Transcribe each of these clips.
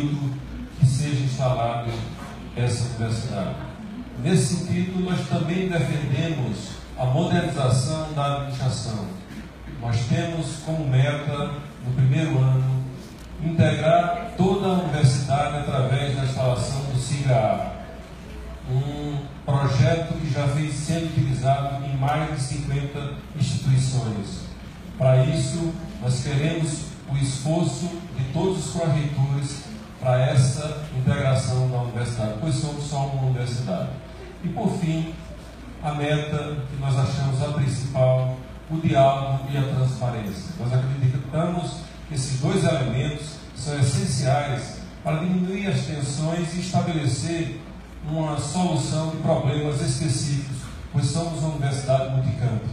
período que seja instalada essa universidade. Nesse sentido, nós também defendemos a modernização da administração. Nós temos como meta, no primeiro ano, integrar toda a universidade através da instalação do SIGA, um projeto que já vem sendo utilizado em mais de 50 instituições. Para isso, nós queremos o esforço de todos os pró-reitores para essa integração da universidade, pois somos só uma universidade. E, por fim, a meta que nós achamos a principal, o diálogo e a transparência. Nós acreditamos que esses dois elementos são essenciais para diminuir as tensões e estabelecer uma solução de problemas específicos, pois somos uma universidade multicampo.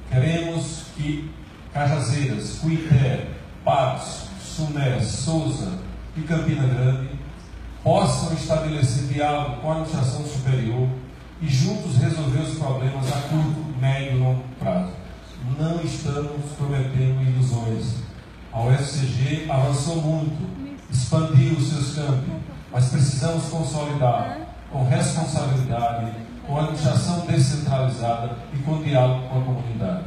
Queremos que Cajazeiras, Cuité, Patos, Sumé, Souza e Campina Grande possam estabelecer diálogo com a administração superior e juntos resolver os problemas a curto, médio e longo prazo. Não estamos prometendo ilusões. A UFCG avançou muito, expandiu os seus campos, mas precisamos consolidar com responsabilidade, com administração descentralizada e com diálogo com a comunidade.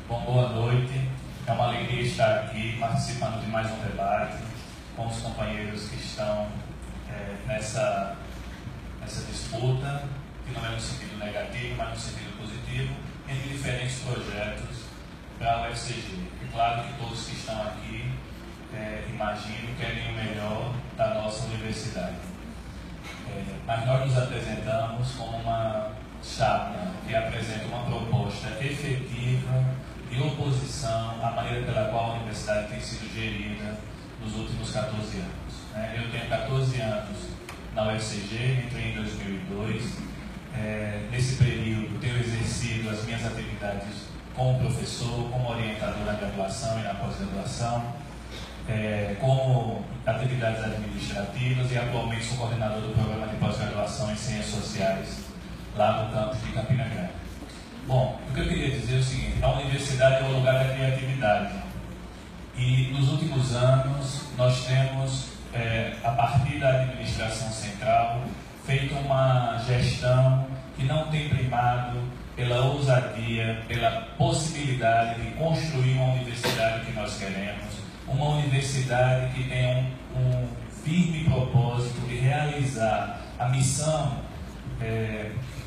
Bom, boa noite. É uma alegria estar aqui participando de mais um debate com os companheiros que estão nessa disputa, que não é no sentido negativo, mas no sentido positivo, entre diferentes projetos para a UFCG. É claro que todos que estão aqui, imagino, querem o melhor da nossa universidade. Mas nós nos apresentamos como uma chapa que apresenta uma proposta efetiva de oposição à maneira pela qual a universidade tem sido gerida nos últimos 14 anos. Eu tenho 14 anos na UFCG, entrei em 2002. Nesse período, tenho exercido as minhas atividades como professor, como orientador na graduação e na pós-graduação, como atividades administrativas e atualmente sou coordenador do programa de pós-graduação em Ciências Sociais lá no campus de Campina Grande. Bom, o que eu queria dizer é o seguinte: a universidade é o lugar da criatividade e nos últimos anos nós temos, a partir da administração central, feito uma gestão que não tem primado pela ousadia, pela possibilidade de construir uma universidade que nós queremos, uma universidade que tenha um firme propósito de realizar a missão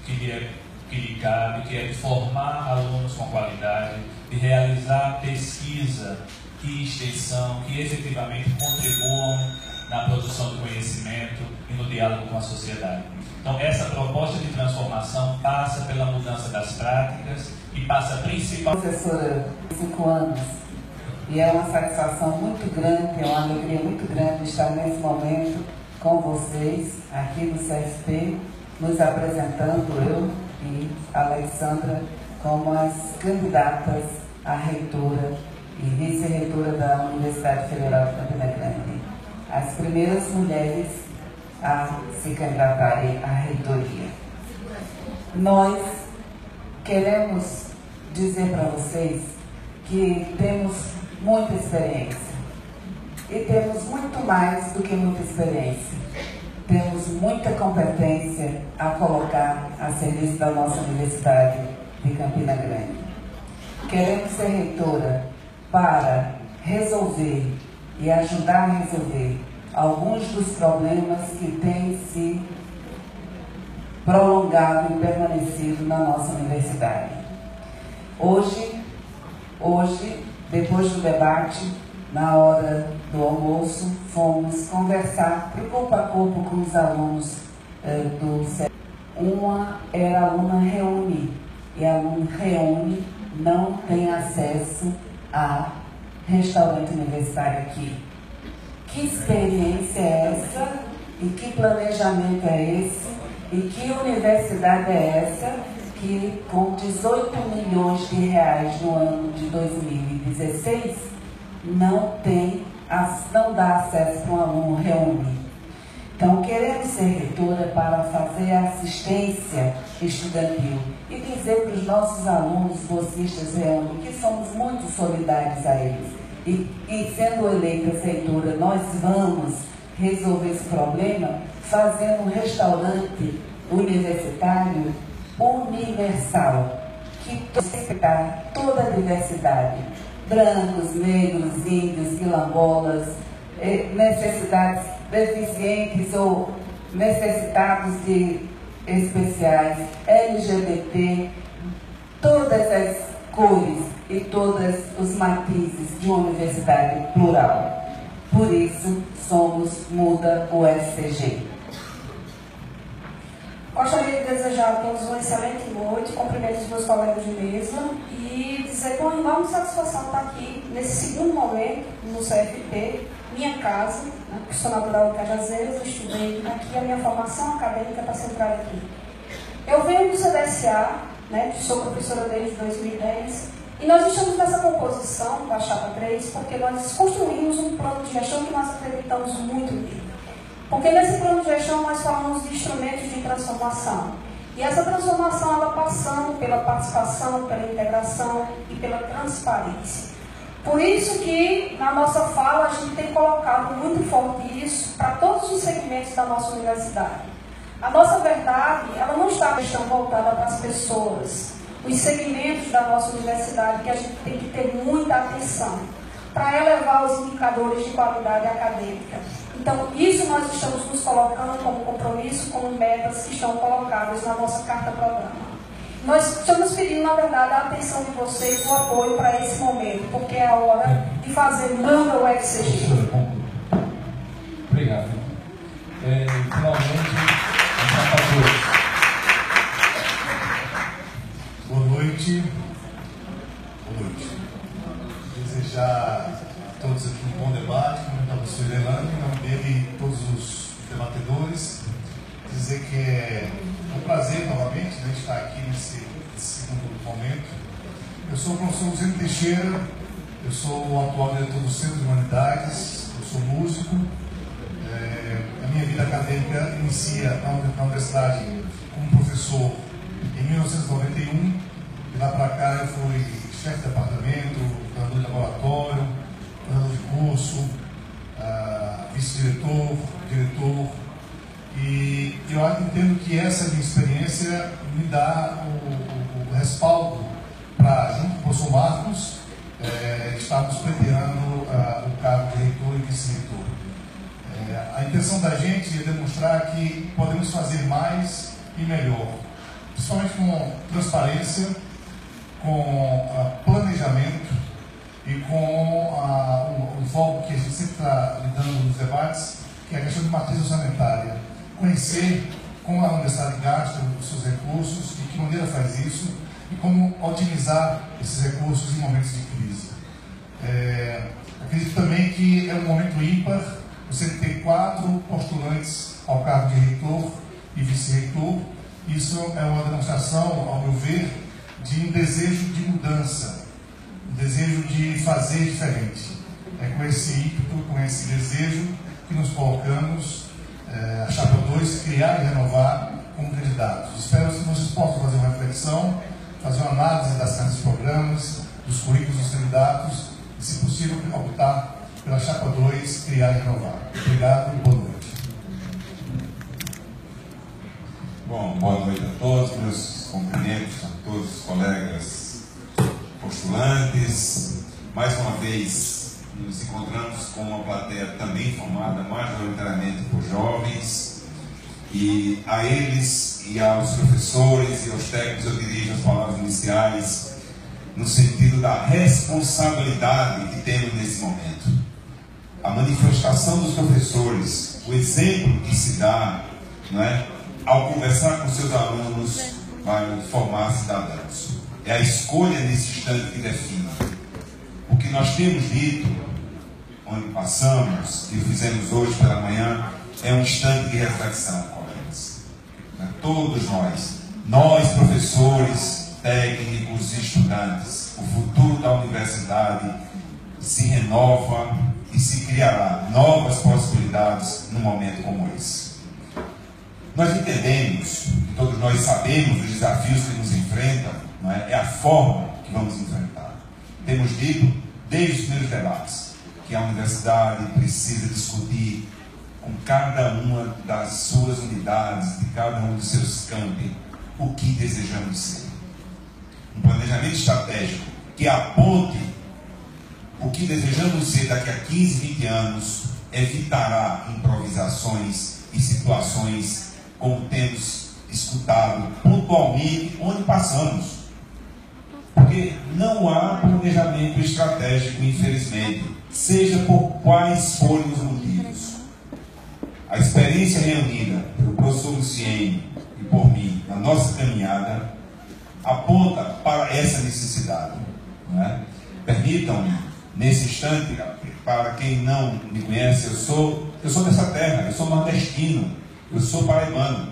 que lhe cabe, que é de formar alunos com qualidade, de realizar pesquisa e extensão que efetivamente contribuam na produção do conhecimento e no diálogo com a sociedade. Então, essa proposta de transformação passa pela mudança das práticas e passa principalmente... Professora de 5 anos, e é uma satisfação muito grande, é uma alegria muito grande estar nesse momento com vocês aqui no CFP, nos apresentando, eu e a Alexandra, como as candidatas a reitora e vice-reitora da Universidade Federal de Campina Grande. As primeiras mulheres a se candidatarem à reitoria. Nós queremos dizer para vocês que temos muita experiência. E temos muito mais do que muita experiência. Temos muita competência a colocar a serviço da nossa Universidade de Campina Grande. Queremos ser reitora para resolver e ajudar a resolver alguns dos problemas que têm se prolongado e permanecido na nossa universidade. Hoje, depois do debate, na hora do almoço, fomos conversar corpo a corpo com os alunos do CEP. Uma era a aluna Reúne, e a aluna Reúne não tem acesso a restaurante universitário aqui. Que experiência é essa? E que planejamento é esse? E que universidade é essa que, com 18 milhões de reais no ano de 2016, não dá acesso para um aluno Reúne? Então, queremos ser reitora para fazer assistência estudantil e dizer para os nossos alunos bolsistas Reúne que somos muito solidários a eles. E sendo eleita prefeitura, nós vamos resolver esse problema fazendo um restaurante universitário universal, que respeitar toda a diversidade, brancos, negros, índios, quilombolas, necessidades deficientes ou necessitados de especiais, LGBT, todas as cores e todos os matizes de uma universidade plural. Por isso, somos Muda UFCG. Gostaria de desejar a todos uma excelente noite, cumprimento os meus colegas de mesa e dizer com enorme satisfação estar aqui nesse segundo momento no CFP, minha casa, né, que sou natural de Cajazeiras, estudei aqui, a minha formação acadêmica está centrada aqui. Eu venho do CDSA, né, sou professora desde 2010, e nós estamos nessa composição da Chapa 3 porque nós construímos um plano de gestão que nós acreditamos muito nele. Porque nesse plano de gestão nós falamos de instrumentos de transformação. E essa transformação ela passando pela participação, pela integração e pela transparência. Por isso que na nossa fala a gente tem colocado muito forte isso para todos os segmentos da nossa universidade. A nossa verdade, ela não está questão voltada para as pessoas, os segmentos da nossa universidade que a gente tem que ter muita atenção para elevar os indicadores de qualidade acadêmica. Então, isso nós estamos nos colocando como compromisso, como metas que estão colocadas na nossa carta-programa. Nós estamos pedindo, na verdade, a atenção de vocês, o apoio para esse momento, porque é a hora de fazer Muda UFCG. Obrigado. Finalmente, a Chapa 2. Boa noite. Boa noite. Desejar a todos aqui um bom debate, cumprimentar o professor Elano, em nome dele e todos os debatedores. Dizer que é um prazer novamente estar aqui nesse segundo momento. Eu sou o professor Luciano Teixeira, eu sou o atual diretor do Centro de Humanidades, eu sou músico. A minha vida acadêmica inicia na universidade como professor em 1991, e lá para cá eu fui chefe de departamento, coordenador de laboratório, coordenador de curso, vice-diretor, diretor, e eu entendo que essa minha experiência me dá o respaldo para, junto com o professor Marcos, estarmos pleiteando o cargo de reitor e vice-reitor. A intenção da gente é demonstrar que podemos fazer mais e melhor, principalmente com transparência, com planejamento e com o foco que a gente sempre está lidando nos debates, que é a questão de matriz orçamentária. Conhecer como a universidade gasta os seus recursos, de que maneira faz isso e como otimizar esses recursos em momentos de crise. Acredito também que é um momento ímpar você ter 4 postulantes ao cargo de reitor e vice-reitor. Isso é uma demonstração, ao meu ver, de um desejo de mudança, um desejo de fazer diferente. É com esse ímpeto, com esse desejo que nos colocamos, a Chapa 2, criar e renovar como candidatos. Espero que vocês possam fazer uma reflexão, fazer uma análise das cartas de programas, dos currículos dos candidatos e, se possível, optar pela Chapa 2, criar e renovar. Obrigado e boa noite. Bom, boa noite a todos, meus cumprimentos a todos os colegas postulantes. Mais uma vez, nos encontramos com uma plateia também formada majoritariamente por jovens, e a eles e aos professores e aos técnicos eu dirijo as palavras iniciais no sentido da responsabilidade que temos nesse momento. A manifestação dos professores, o exemplo que se dá, não é? Ao conversar com seus alunos, vai formar cidadãos. É a escolha nesse instante que define. O que nós temos dito, onde passamos, e fizemos hoje pela manhã, é um instante de reflexão, colegas. Todos nós professores, técnicos e estudantes, o futuro da universidade se renova e se criará novas possibilidades num momento como esse. Nós entendemos, todos nós sabemos os desafios que nos enfrentam, não é? É a forma que vamos enfrentar. Temos dito desde os primeiros debates, que a universidade precisa discutir com cada uma das suas unidades, de cada um dos seus campi, o que desejamos ser. Um planejamento estratégico que aponte o que desejamos ser daqui a 15, 20 anos, evitará improvisações e situações como temos escutado pontualmente onde passamos. Porque não há planejamento estratégico, infelizmente, seja por quais forem os motivos. A experiência reunida pelo professor Lucien e por mim na nossa caminhada aponta para essa necessidade. Não é? Permitam-me, nesse instante, para quem não me conhece, eu sou dessa terra, eu sou nordestino, eu sou paraibano,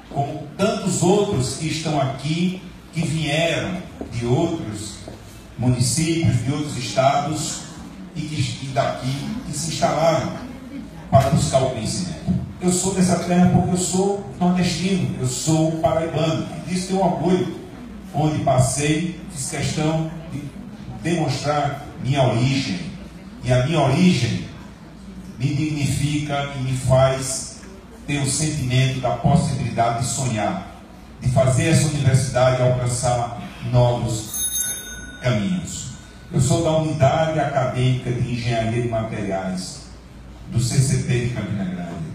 como tantos outros que estão aqui, que vieram de outros municípios, de outros estados e daqui, que se instalaram para buscar o conhecimento. Eu sou dessa terra porque eu sou nordestino, eu sou paraibano, e disso tenho orgulho. Onde passei, fiz questão de demonstrar minha origem. E a minha origem me dignifica e me faz ter o sentimento da possibilidade de sonhar, de fazer essa universidade alcançar novos caminhos. Eu sou da Unidade Acadêmica de Engenharia de Materiais do CCP de Campina Grande.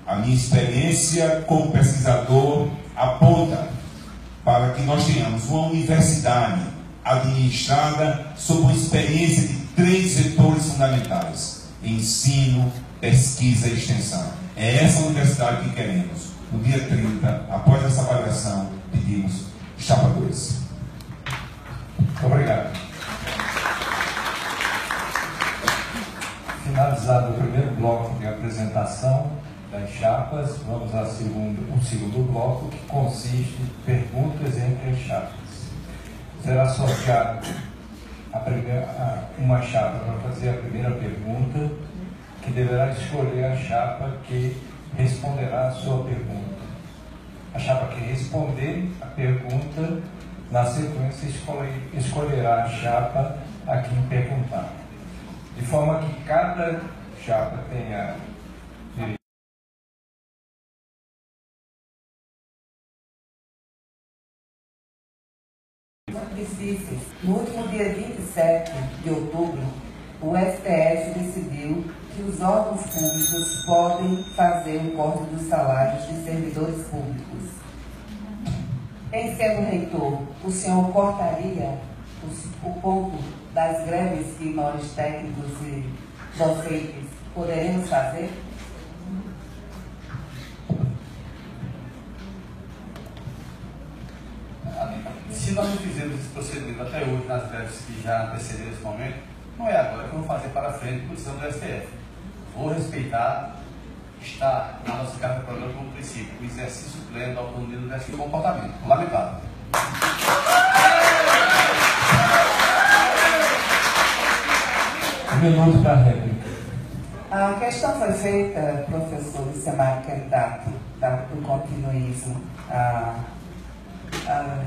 A minha experiência como pesquisador aponta para que nós tenhamos uma universidade administrada sob uma experiência de 3 vetores fundamentais: ensino, pesquisa e extensão. É essa universidade que queremos. No dia 30, após essa avaliação, pedimos chapa 2. Muito obrigado. Finalizado o primeiro bloco de apresentação das chapas, vamos ao segundo bloco, que consiste em perguntas entre as chapas. Será sorteado uma chapa para fazer a primeira pergunta, que deverá escolher a chapa que responderá a sua pergunta. A chapa que responder a pergunta, na sequência, escolherá a chapa a quem perguntar. De forma que cada chapa tenha direito difíceis. No último dia 27 de outubro, o STF decidiu que os órgãos públicos podem fazer um corte dos salários de servidores públicos. Em sendo reitor, o senhor cortaria o ponto das greves que nós técnicos e docentes poderemos fazer? Se nós não fizermos esse procedimento até hoje nas greves que já antecederam esse momento, não é agora que vamos fazer para frente por decisão do STF. Vou respeitar, está na nossa carta de programa como princípio, o exercício pleno da autonomia do diverso comportamento. Lamentável. Um minuto para a réplica. A questão foi feita, professor Lucemar, candidato do continuismo, a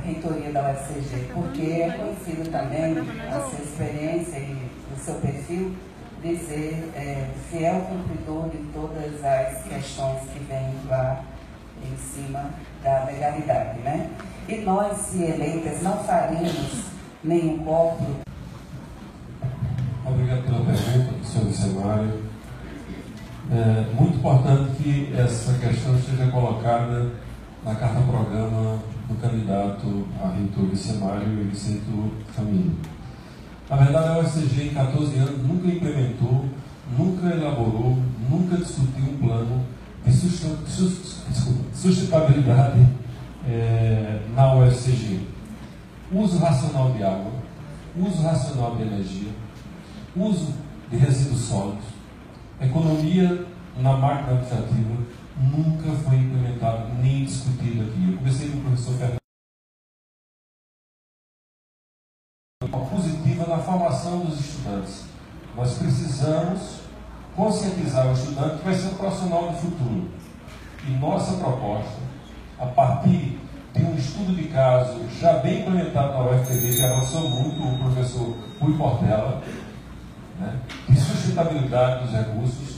reitoria da UFCG, porque é conhecido também a sua experiência e o seu perfil de ser fiel cumpridor de todas as questões que vêm lá em cima da legalidade, né? E nós, se eleitas, não faríamos nenhum corpo. Obrigado pela pergunta, senhor Vicemário. É muito importante que essa questão esteja colocada na carta-programa do candidato a reitor Vicemário e Vicente Camilo. Na verdade, a UFCG, em 14 anos, nunca implementou, nunca elaborou, nunca discutiu um plano de sustentabilidade na UFCG. Uso racional de água, uso racional de energia, uso de resíduos sólidos, economia na máquina administrativa nunca foi implementado nem discutido aqui. Eu conversei com o professor Fernando. Positiva na formação dos estudantes. Nós precisamos conscientizar o estudante que vai ser um profissional do futuro. E nossa proposta, a partir tem um estudo de caso já bem implementado na UFPB, que avançou muito, o professor Rui Portela, né, de sustentabilidade dos recursos,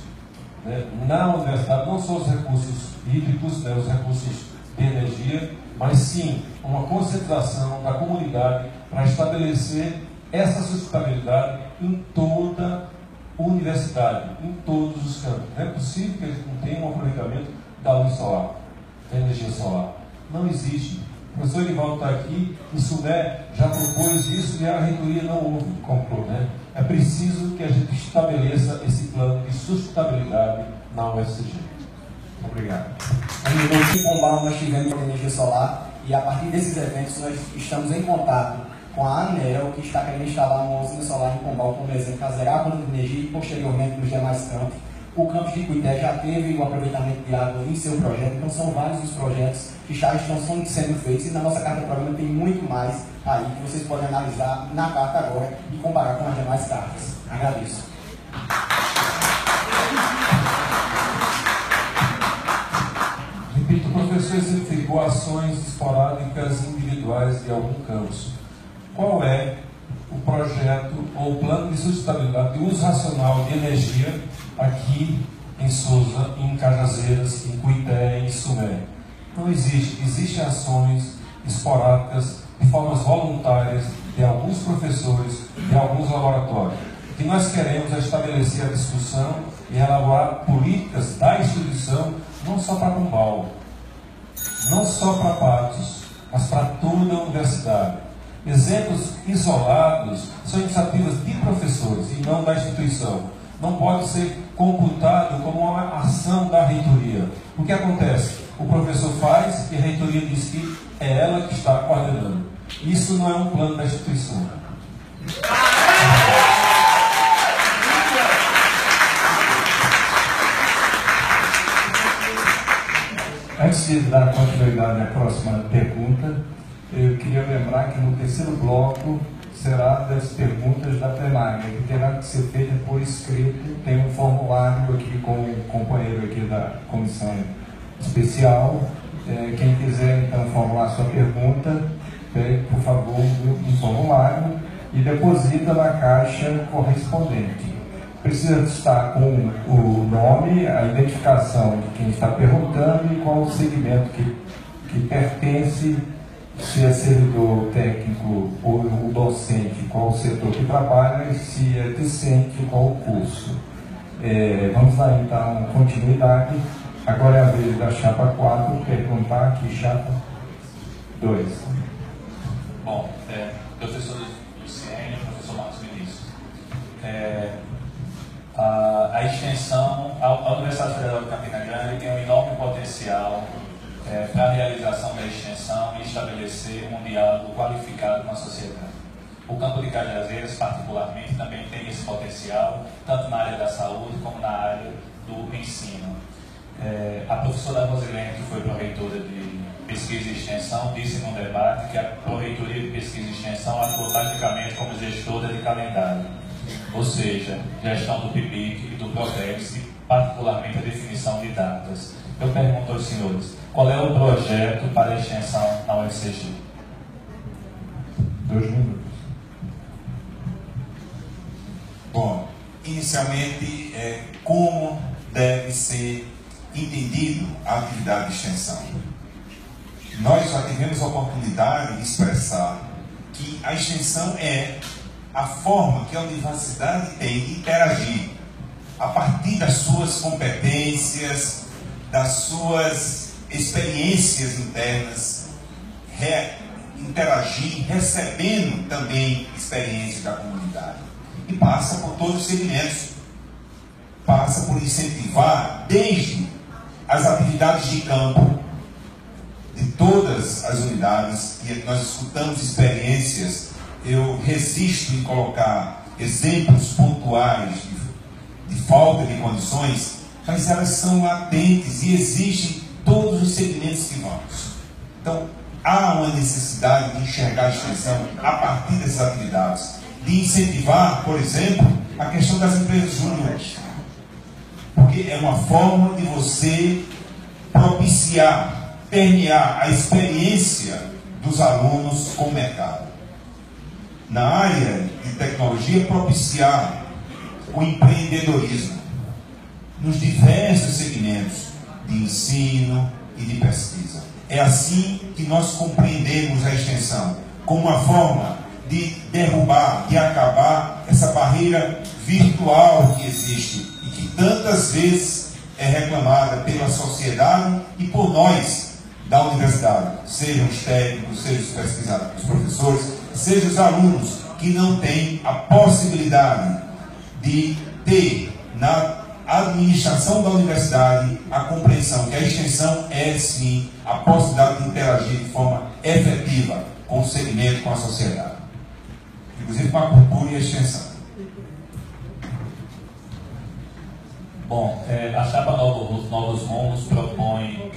né, na universidade, não só os recursos hídricos, né, os recursos de energia, mas sim uma conscientização da comunidade para estabelecer essa sustentabilidade em toda a universidade, em todos os campos. Não é possível que a gente não tenha um aproveitamento da luz solar, da energia solar. Não existe. O professor Edivaldo está aqui, em Sumé já propôs isso e a reitoria não houve, comprou, né? É preciso que a gente estabeleça esse plano de sustentabilidade na UFCG. Obrigado. Em Pombal nós tivemos energia solar e a partir desses eventos nós estamos em contato com a ANEEL, que está querendo instalar uma usina solar em Pombal, como exemplo, para zerar a conta de energia e posteriormente nos demais campos. O campus de Cuité já teve o aproveitamento de água em seu projeto, então são vários os projetos que já estão sendo feitos e na nossa carta de programa tem muito mais aí que vocês podem analisar na carta agora e comparar com as demais cartas. Agradeço. Repito, o professor exemplificou ações esporádicas individuais de algum campus. Qual é o projeto ou o plano de sustentabilidade de uso racional de energia aqui em Sousa, em Cajazeiras, em Cuité, em Sumé? Não existe. Existem ações esporádicas de formas voluntárias de alguns professores, de alguns laboratórios. O que nós queremos é estabelecer a discussão e elaborar políticas da instituição, não só para Pombal, não só para Patos, mas para toda a universidade. Exemplos isolados são iniciativas de professores e não da instituição. Não pode ser computado como uma ação da reitoria. O que acontece? O professor faz e a reitoria diz que é ela que está coordenando. Isso não é um plano da instituição. Antes de dar continuidade à próxima pergunta, eu queria lembrar que no terceiro bloco será das perguntas da plenária, que terá que ser feita por escrito. Tem um formulário aqui com o companheiro aqui da comissão especial. Quem quiser então formular sua pergunta, pegue, por favor, um formulário e deposita na caixa correspondente. Precisa estar com o nome, a identificação de quem está perguntando e qual o segmento que pertence, se é servidor técnico ou o docente, qual o setor que trabalha, e se é discente, qual o curso. Vamos dar então continuidade. Agora é a vez da chapa 4 perguntar aqui, chapa 2. Bom, professor Luciene, professor Marcos Vinícius. A extensão, a Universidade Federal de Campina Grande tem um enorme potencial para a realização da extensão e estabelecer um diálogo qualificado com a sociedade. O campo de Cajazeiras, particularmente, também tem esse potencial, tanto na área da saúde como na área do ensino. A professora Rosilene, que foi pró-reitora de Pesquisa e Extensão, disse num debate que a pró-reitoria de Pesquisa e Extensão atua basicamente como gestora de calendário, ou seja, gestão do PIBIC e do PRODEX e particularmente a definição de datas. Eu pergunto aos senhores, qual é o projeto para a extensão na UFCG? 2 minutos. Bom, inicialmente, como deve ser entendido a atividade de extensão? Nós já tivemos a oportunidade de expressar que a extensão é a forma que a universidade tem de interagir a partir das suas competências, das suas experiências internas, interagir, recebendo também experiências da comunidade. E passa por todos os segmentos. Passa por incentivar desde as atividades de campo de todas as unidades, e nós escutamos experiências. Eu resisto em colocar exemplos pontuais de falta de condições, mas elas são latentes e existem em todos os segmentos que vamos. Então, há uma necessidade de enxergar a extensão a partir dessas atividades, de incentivar, por exemplo, a questão das empresas júniores, porque é uma forma de você propiciar permear a experiência dos alunos com o mercado. Na área de tecnologia, propiciar o empreendedorismo nos diversos segmentos de ensino e de pesquisa. É assim que nós compreendemos a extensão, como uma forma de derrubar, de acabar essa barreira virtual que existe e que tantas vezes é reclamada pela sociedade e por nós da universidade, sejam os técnicos, sejam os pesquisadores, os professores, sejam os alunos que não têm a possibilidade de ter na administração da universidade a compreensão que a extensão é sim a possibilidade de interagir de forma efetiva com o segmento, com a sociedade, inclusive com a cultura e a extensão. Bom, a chapa Novos Rumos propõe,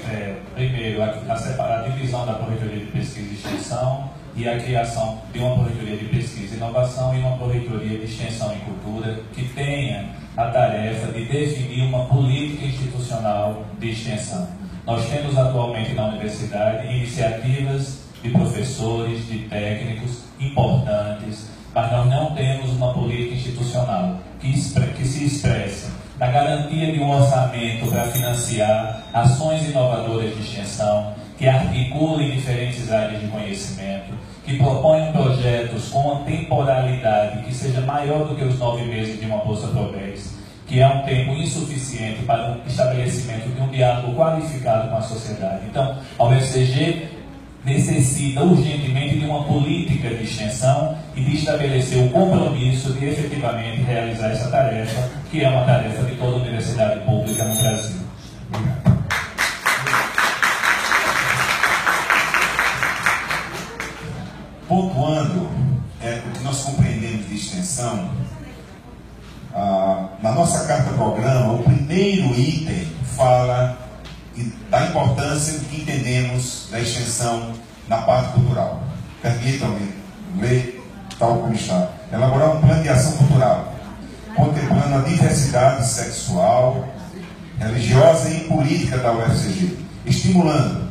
primeiro, a divisão da Pró-Reitoria de Pesquisa e Extensão e a criação de uma Pró-Reitoria de Pesquisa e Inovação e uma Pró-Reitoria de Extensão e Cultura que tenha a tarefa de definir uma política institucional de extensão. Nós temos atualmente na universidade iniciativas de professores, de técnicos importantes, mas nós não temos uma política institucional que se expresse na garantia de um orçamento para financiar ações inovadoras de extensão, que articulem diferentes áreas de conhecimento, que proponham projetos com uma temporalidade que seja maior do que os 9 meses de uma Bolsa Progresso, que é um tempo insuficiente para o estabelecimento de um diálogo qualificado com a sociedade. Então, a UFCG necessita urgentemente de uma política de extensão e de estabelecer o compromisso de efetivamente realizar essa tarefa, que é uma tarefa de toda universidade pública no Brasil. Pontuando o que nós compreendemos de extensão, na nossa carta-programa, o primeiro item fala da importância do que entendemos da extensão na parte cultural. Permitam-me ler tal como está. Elaborar um plano de ação cultural, contemplando a diversidade sexual, religiosa e política da UFCG, estimulando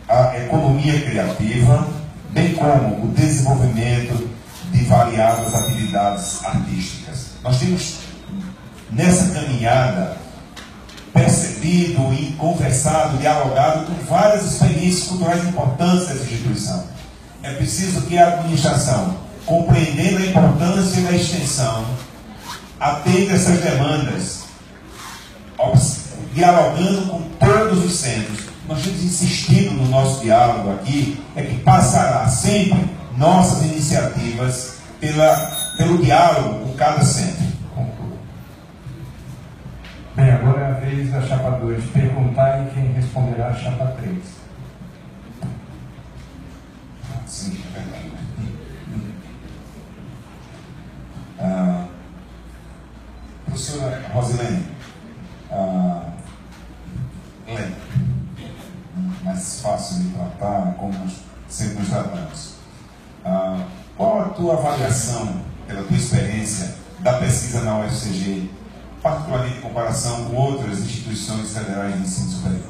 a economia criativa, bem como o desenvolvimento de variadas atividades artísticas. Nós temos, nessa caminhada, percebido e conversado, dialogado com várias experiências culturais importantes dessa instituição. É preciso que a administração, compreendendo a importância da extensão, atenda essas demandas, dialogando com todos os centros. Nós temos insistido no nosso diálogo aqui, é que passará sempre nossas iniciativas pelo diálogo com cada centro. Bem, agora é a vez da chapa 2 perguntar e quem responderá a chapa 3. Sim, é verdade. Professora Rosilene, mais fácil de tratar, como sempre nos tratamos. Qual a tua avaliação, pela tua experiência, da pesquisa na UFCG, particularmente em comparação com outras instituições federais de ensino superior?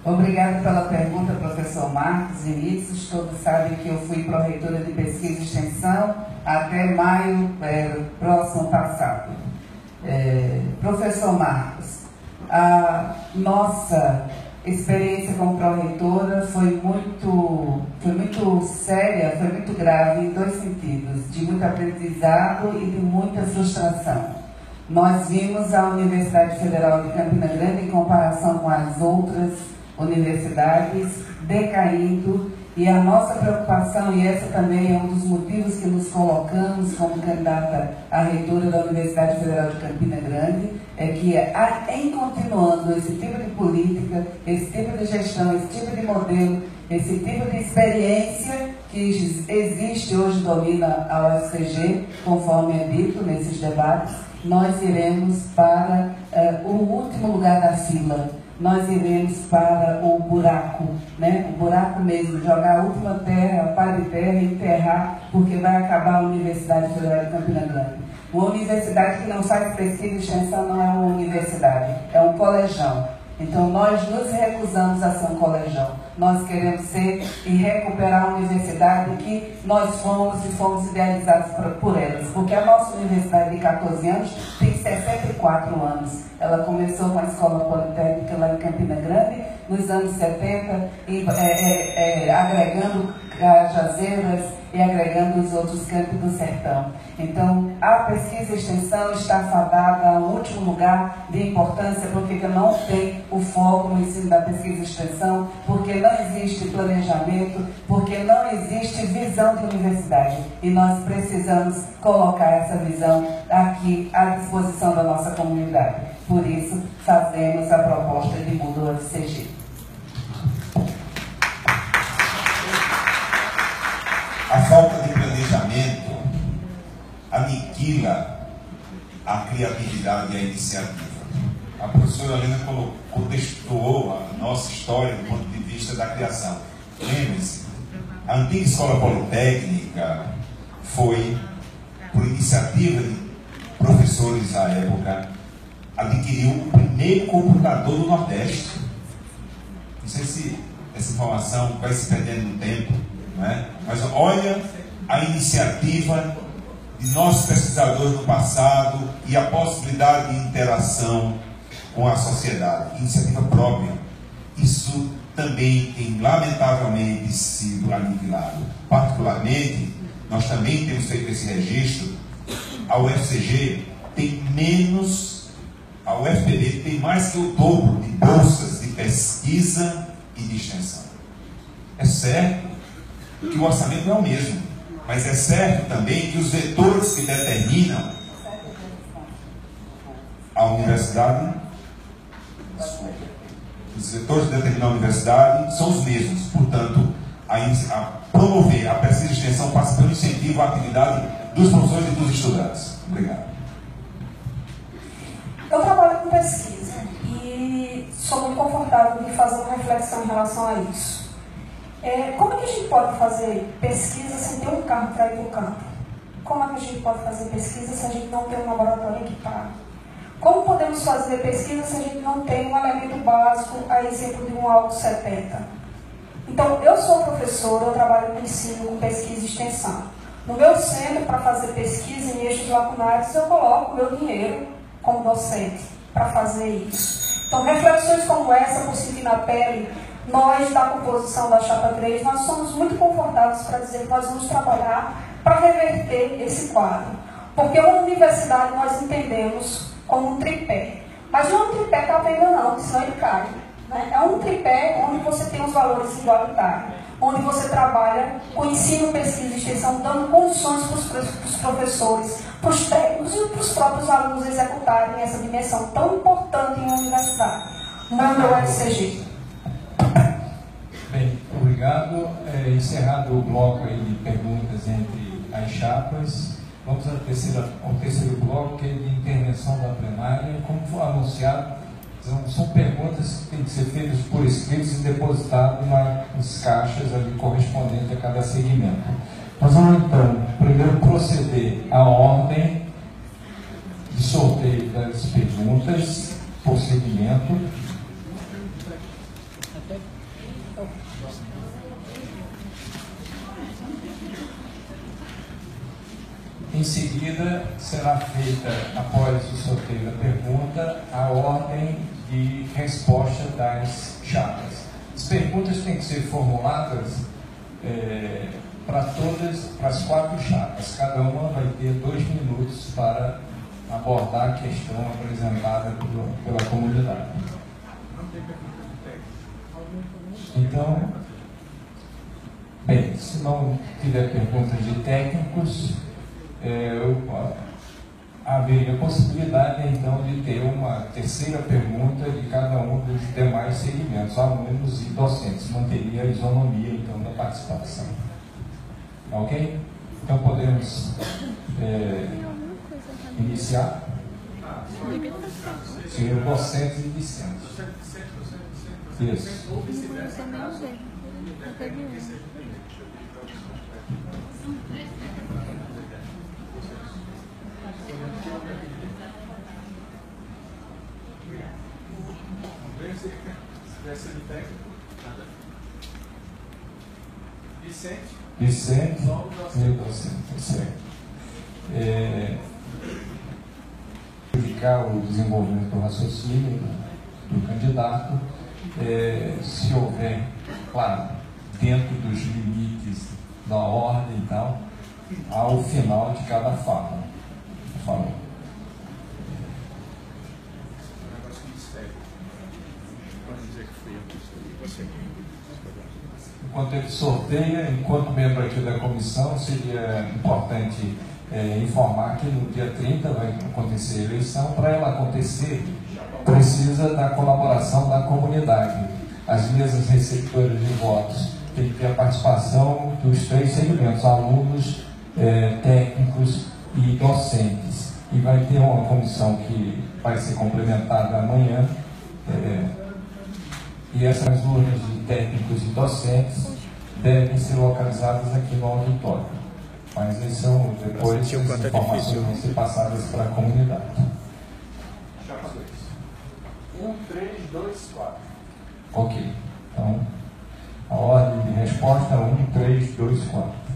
Obrigada pela pergunta, professor Marcos Vinícius. Todos sabem que eu fui pró-reitora de pesquisa e extensão até maio próximo passado. Professor Marcos, a nossa experiência como pró-reitora foi muito séria, foi muito grave em 2 sentidos, de muito aprendizado e de muita frustração. Nós vimos a Universidade Federal de Campina Grande, em comparação com as outras universidades, decaindo, e a nossa preocupação, e essa também é um dos motivos que nos colocamos como candidata à reitora da Universidade Federal de Campina Grande, é que em continuando esse tipo de política, esse tipo de gestão, esse tipo de modelo, esse tipo de experiência que existe hoje, domina a UFCG, conforme é dito nesses debates, nós iremos para o último lugar da fila. Nós iremos para o buraco, né? O buraco mesmo, jogar a última terra, a pá de terra e enterrar, porque vai acabar a Universidade Federal de Campina Grande. Uma universidade que não faz pesquisa e extensão não é uma universidade, é um colegião. Então, nós nos recusamos a ser um colegial. Nós queremos ser e recuperar a universidade que nós fomos e fomos idealizados por elas. Porque a nossa universidade de 14 anos tem 64 anos. Ela começou com a Escola Politécnica lá em Campina Grande, nos anos 70, agregando Cajazeiras e agregando os outros campos do sertão. Então, a pesquisa e extensão está fadada a um último lugar de importância, porque não tem o foco no ensino da pesquisa e extensão, porque não existe planejamento, porque não existe visão de universidade. E nós precisamos colocar essa visão aqui à disposição da nossa comunidade. Por isso, fazemos a proposta de Mundo UFCG. A falta de planejamento aniquila a criatividade e a iniciativa. A professora Helena contextuou a nossa história do ponto de vista da criação. Lembre-se, a antiga Escola Politécnica foi, por iniciativa de professores à época, adquiriu o primeiro computador do Nordeste. Não sei se essa informação vai se perdendo no tempo, não é? Mas olha a iniciativa de nossos pesquisadores no passado e a possibilidade de interação com a sociedade, iniciativa própria. Isso também tem lamentavelmente sido aniquilado. Particularmente, nós também temos feito esse registro. A UFCG tem menos, a UFPB tem mais que o dobro de bolsas de pesquisa e de extensão. É certo que o orçamento não é o mesmo, mas é certo também que os vetores que determinam a universidade, os vetores que determinam a universidade são os mesmos. Portanto, a promover a pesquisa e extensão passa pelo incentivo à atividade dos professores e dos estudantes. Obrigado. Eu trabalho com pesquisa e sou muito confortável de fazer uma reflexão em relação a isso. Como é que a gente pode fazer pesquisa sem ter um carro para ir para o campo? Como é que a gente pode fazer pesquisa se a gente não tem um laboratório equipado? Como podemos fazer pesquisa se a gente não tem um elemento básico, a exemplo de um álcool 70? Então, eu sou professora, eu trabalho com ensino, com pesquisa e extensão. No meu centro, para fazer pesquisa em eixos lacunares, eu coloco meu dinheiro como docente para fazer isso. Então, reflexões como essa, por sentir na pele, nós, da composição da Chapa 3, nós somos muito confortáveis para dizer que nós vamos trabalhar para reverter esse quadro. Porque uma universidade nós entendemos como um tripé. Mas não é um tripé capenga não, senão ele cai. Né? É um tripé onde você tem os valores igualitários, onde você trabalha com ensino, pesquisa e extensão, dando condições para os professores, para os técnicos e para os próprios alunos executarem essa dimensão tão importante em uma universidade. Mundo UFCG. Bem, obrigado. Encerrado o bloco aí de perguntas entre as chapas, vamos ao terceiro bloco, que é de intervenção da plenária. Como foi anunciado, são perguntas que têm que ser feitas por escritos e depositadas nas caixas ali correspondentes a cada segmento. Nós vamos então, primeiro, proceder à ordem de sorteio das perguntas por segmento. Em seguida, será feita, após o sorteio da pergunta, a ordem de resposta das chapas. As perguntas têm que ser formuladas para as 4 chapas. Cada uma vai ter 2 minutos para abordar a questão apresentada pela comunidade. Então, bem, se não tiver perguntas de técnicos, haveria a possibilidade então de ter uma terceira pergunta de cada um dos demais segmentos, alunos e docentes. Manteria a isonomia então da participação. Ok? Então podemos iniciar. Senhor docentes e discentes. Isso. ser do técnico. Vicente. Vicente e docente, certo. Verificar o desenvolvimento do raciocínio do candidato, se houver, claro, dentro dos limites da ordem e tal, ao final de cada fala. Falou. Enquanto ele sorteia, enquanto membro aqui da comissão, seria importante informar que no dia 30 vai acontecer a eleição. Para ela acontecer, precisa da colaboração da comunidade. As mesas receptoras de votos têm que ter a participação dos 3 segmentos, alunos, técnicos e docentes. E vai ter uma comissão que vai ser complementada amanhã. E essas urnas de técnicos e docentes devem ser localizadas aqui no auditório. Mas depois as informações vão ser passadas para a comunidade. Chapa 2. 1, 3, 2, 4. Ok. Então, a ordem de resposta 1, 3, 2, 4.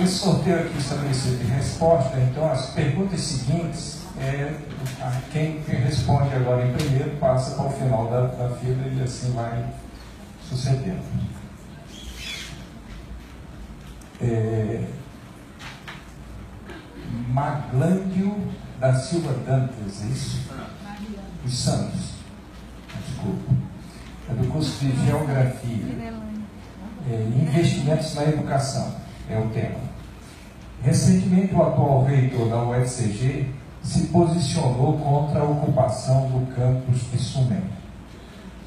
Esse sorteio aqui estabelecido de resposta, então as perguntas seguintes, quem responde agora em primeiro passa para o final da fila e assim vai sucedendo. Maglândio da Silva Dantas, é isso? Os Santos. Desculpa. É do curso de Geografia. Investimentos na Educação é o tema. Recentemente, o atual reitor da UFCG se posicionou contra a ocupação do campus de Sumé.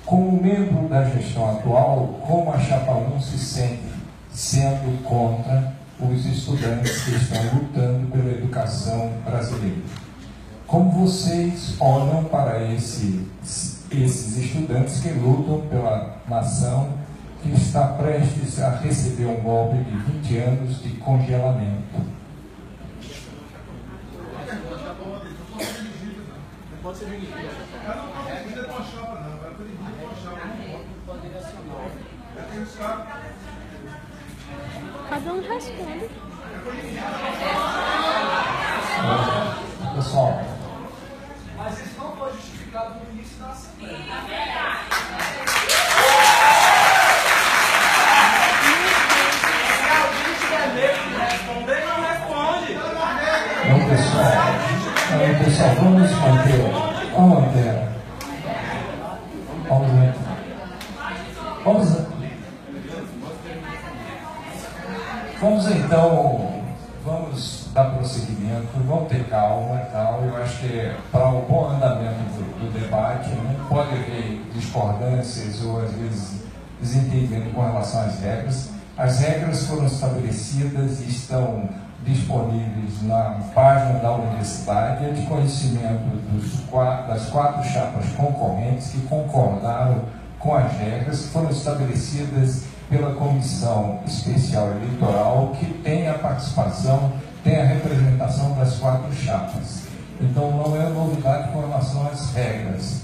Como membro da gestão atual, como a Chapa 1 se sente sendo contra os estudantes que estão lutando pela educação brasileira? Como vocês olham para esses estudantes que lutam pela nação que está prestes a receber um golpe de 20 anos de congelamento? Não pode ser dirigida. Ela não pode ser dirigida com a chapa, não. Ela foi dirigida com a chapa. Cada um responde. Pessoal. Mas isso não foi justificado no início da Assembleia. Não, pessoal, vamos manter. Vamos então, vamos dar prosseguimento, vamos ter calma e tal. Eu acho que para o bom andamento do debate, não pode haver discordâncias ou às vezes desentendimento com relação às regras. As regras foram estabelecidas e estão disponíveis na página da universidade, é de conhecimento das 4 chapas concorrentes que concordaram com as regras que foram estabelecidas pela Comissão Especial Eleitoral, que tem a participação, tem a representação das 4 chapas. Então não é novidade com relação às regras.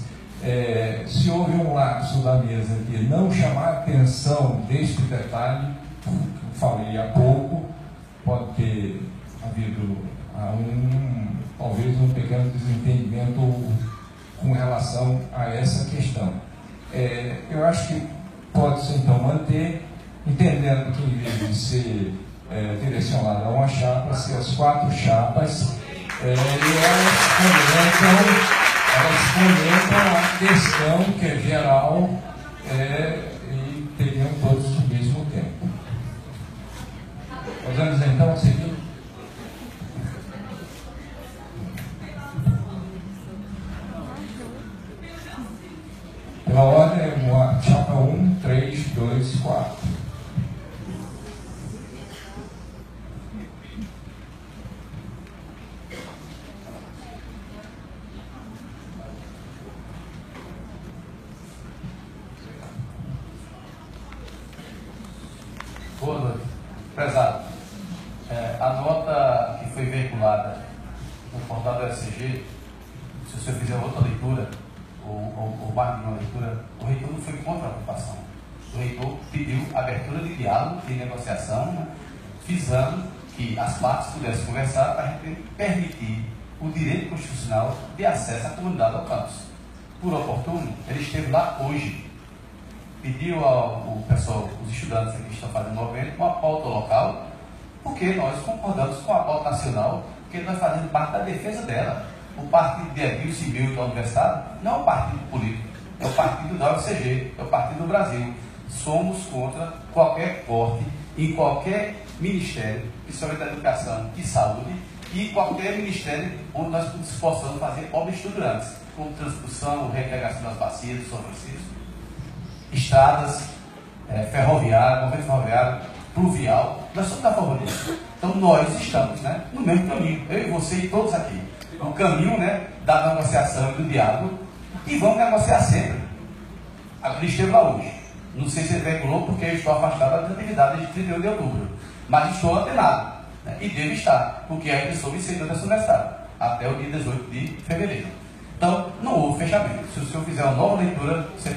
Se houve um lapso da mesa de não chamar a atenção deste detalhe, que eu falei há pouco, pode ter havido talvez um pequeno desentendimento com relação a essa questão. Eu acho que pode-se então manter, entendendo que em vez de ser direcionado a uma chapa, ser as 4 chapas, e elas comentam a questão que é geral e teriam todos o mesmo tempo. Vamos então seguir. Pela ordem, chapa 1, 3, 2, 4. a nota que foi veiculada no portal do SCG, se o senhor fizer outra leitura, ou mais de uma leitura, o reitor não foi contra a ocupação. O reitor pediu abertura de diálogo e negociação, né, visando que as partes pudessem conversar para permitir o direito constitucional de acesso à comunidade ao campus. Por oportuno, ele esteve lá hoje, pediu ao pessoal, os estudantes que estão fazendo o movimento, uma pauta local, porque nós concordamos com a pauta nacional, porque nós fazemos parte da defesa dela. O partido de Edil Civil da Universidade não é um partido político, é o partido da UFCG, é o partido do Brasil. Somos contra qualquer corte em qualquer ministério, principalmente da educação e saúde, e qualquer ministério onde nós possamos fazer obras estruturantes, como transposição, recarregação das bacias do São Francisco, estradas, ferroviária, movimento ferroviário, pluvial. Nós somos a favor disso. Então nós estamos, né, no mesmo caminho, eu e você e todos aqui, no caminho, né, da negociação e do diálogo, e vamos negociar sempre. Ele esteve lá hoje. Não sei se ele veiculou porque eu estou afastado das atividades de 31 de outubro, mas estou antenado, né, e devo estar, porque ainda sou vencedor dessa universidade, até o dia 18 de fevereiro. Então, não houve fechamento. Se o senhor fizer uma nova leitura, você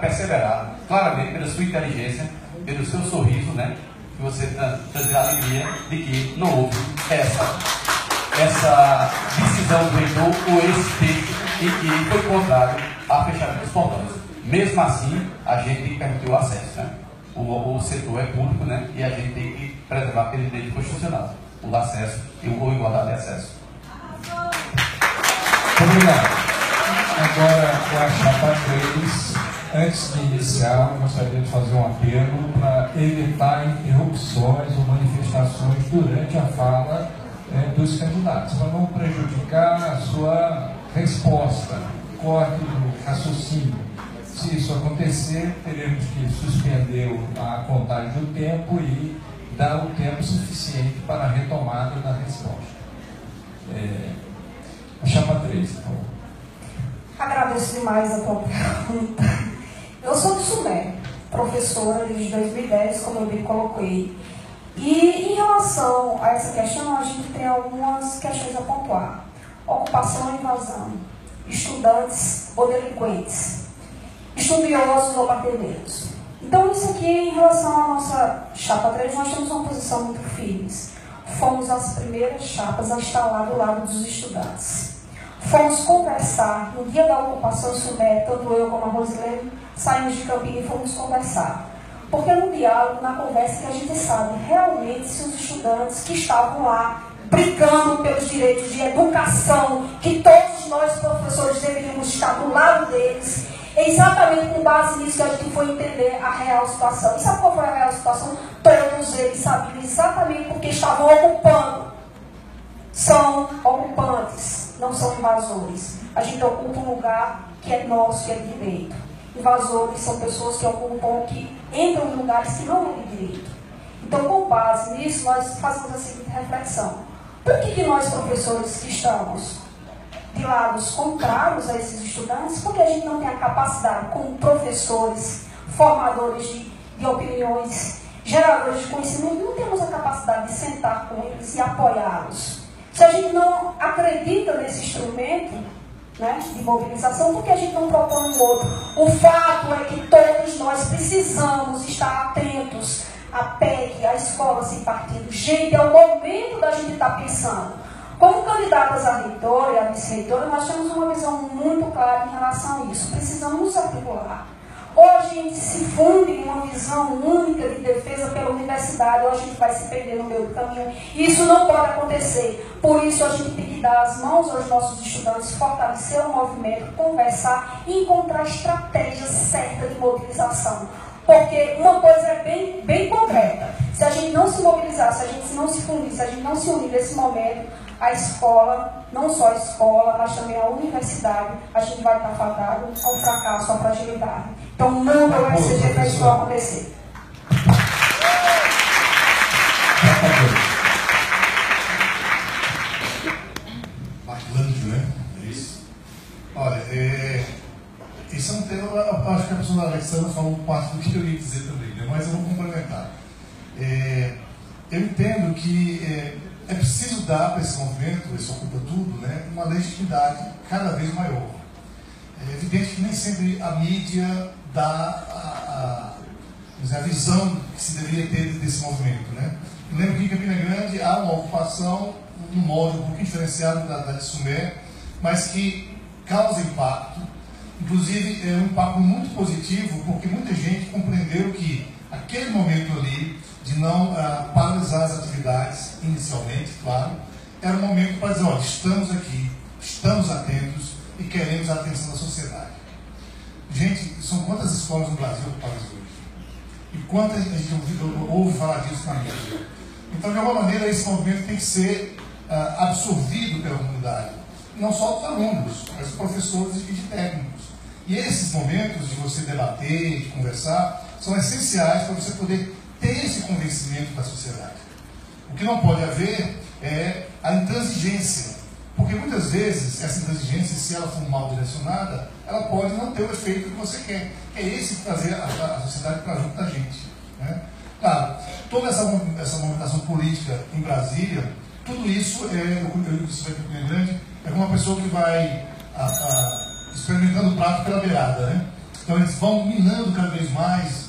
perceberá claramente pela sua inteligência, pelo seu sorriso, né, que você traz a alegria de que não houve essa decisão do reitor ou esse texto em que foi contrário a fechamento dos portões. Mesmo assim, a gente permitiu o acesso, né? O setor é público, né? E a gente tem que preservar pelo direito constitucional o acesso e a igualdade de acesso. Obrigado. Agora, com a chapa 3, antes de iniciar, eu gostaria de fazer um apelo para evitar interrupções ou manifestações durante a fala dos candidatos, para não prejudicar a sua resposta, corte do raciocínio. Se isso acontecer, teremos que suspender a contagem do tempo e dar o tempo suficiente para a retomada da resposta. A chapa 3, por favor. Agradeço demais a tua pergunta. Eu sou do SUMER, professora desde 2010, como eu bem coloquei. E em relação a essa questão, a gente tem algumas questões a pontuar. Ocupação e invasão. Estudantes ou delinquentes. Estudiosos ou parteiros. Então, isso aqui, em relação à nossa chapa 3, nós temos uma posição muito firme. Fomos as primeiras chapas a estar lá do lado dos estudantes. Fomos conversar, no dia da ocupação SUMER, tanto eu como a Rosilene, saímos de Campinas e fomos conversar. Porque no diálogo, na conversa, que a gente sabe realmente se os estudantes que estavam lá, brigando pelos direitos de educação, que todos nós, professores, deveríamos estar do lado deles. Exatamente com base nisso que a gente foi entender a real situação. E sabe qual foi a real situação? Todos eles sabiam exatamente porque estavam ocupando. São ocupantes, não são invasores. A gente ocupa um lugar que é nosso, que é de direito. Invasores são pessoas que ocupam, que entram em lugares que não é de direito. Então, com base nisso, nós fazemos a seguinte reflexão. Por que nós, professores, que estamos de lados contrários a esses estudantes? Porque a gente não tem a capacidade, como professores, formadores de opiniões, geradores de conhecimento, não temos a capacidade de sentar com eles e apoiá-los. Se a gente não acredita nesse instrumento, né, de mobilização, por que a gente não propõe um outro? O fato é que todos nós precisamos estar atentos à PEC, à escola sem partido. Gente, é o momento da gente estar pensando. Como candidatas a reitora e a vice-reitora, nós temos uma visão muito clara em relação a isso. Precisamos nos articular. Ou a gente se funde em uma visão única de defesa pela universidade, ou a gente vai se perder no meio do caminho. Isso não pode acontecer. Por isso, a gente tem que dar as mãos aos nossos estudantes, fortalecer o movimento, conversar e encontrar estratégias certas de mobilização. Porque uma coisa é bem concreta. Se a gente não se mobilizar, se a gente não se fundir, se a gente não se unir nesse momento, a escola, não só a escola, mas também a universidade, a gente vai estar fadado ao fracasso, à fragilidade. Então, não vai ser para isso acontecer. Baclândio, né? É isso. Olha, isso é um tema, eu acho que a professora Alexandra falou parte do que eu ia dizer também, né? Mas eu vou complementar. eu entendo que é preciso dar para esse movimento, esse Ocupa Tudo, né, uma legitimidade cada vez maior. É evidente que nem sempre a mídia dá a visão que se deveria ter desse movimento, né? Eu lembro que em Campina Grande há uma ocupação, um modo um pouquinho diferenciado da de Sumé, mas que causa impacto. Inclusive, é um impacto muito positivo, porque muita gente compreendeu que aquele momento ali, de não paralisar as atividades, inicialmente, claro, era um momento para dizer, olha, estamos aqui, estamos atentos e queremos a atenção da sociedade. Gente, são quantas escolas no Brasil do país hoje? E quantas a gente ouve falar disso na mídia? Então, de alguma maneira, esse movimento tem que ser absorvido pela comunidade. Não só os alunos, mas os professores e de técnicos. E esses momentos de você debater, de conversar, são essenciais para você poder ter esse convencimento da sociedade. O que não pode haver é a intransigência. Porque muitas vezes essa intransigência, se ela for mal direcionada, ela pode não ter o efeito que você quer. Que é esse trazer a sociedade para junto da gente. Né? Claro, toda essa movimentação política em Brasília, tudo isso é como uma pessoa que vai experimentando o prato pela beirada. Né? Então eles vão minando cada vez mais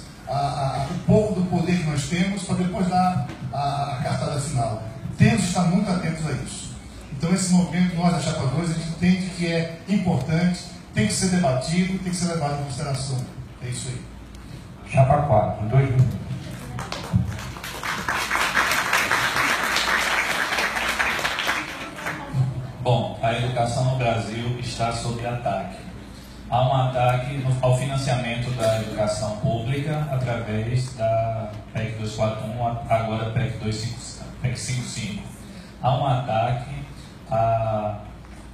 um pouco do poder que nós temos para depois dar a cartada final. Temos que estar muito atentos a isso. Então esse movimento, nós da Chapa 2, a gente entende que é importante, tem que ser debatido, tem que ser levado em consideração. É isso aí. Chapa 4, 2 minutos. Bom, a educação no Brasil está sob ataque. Há um ataque ao financiamento da educação pública através da PEC 241, agora PEC 255. Há um ataque à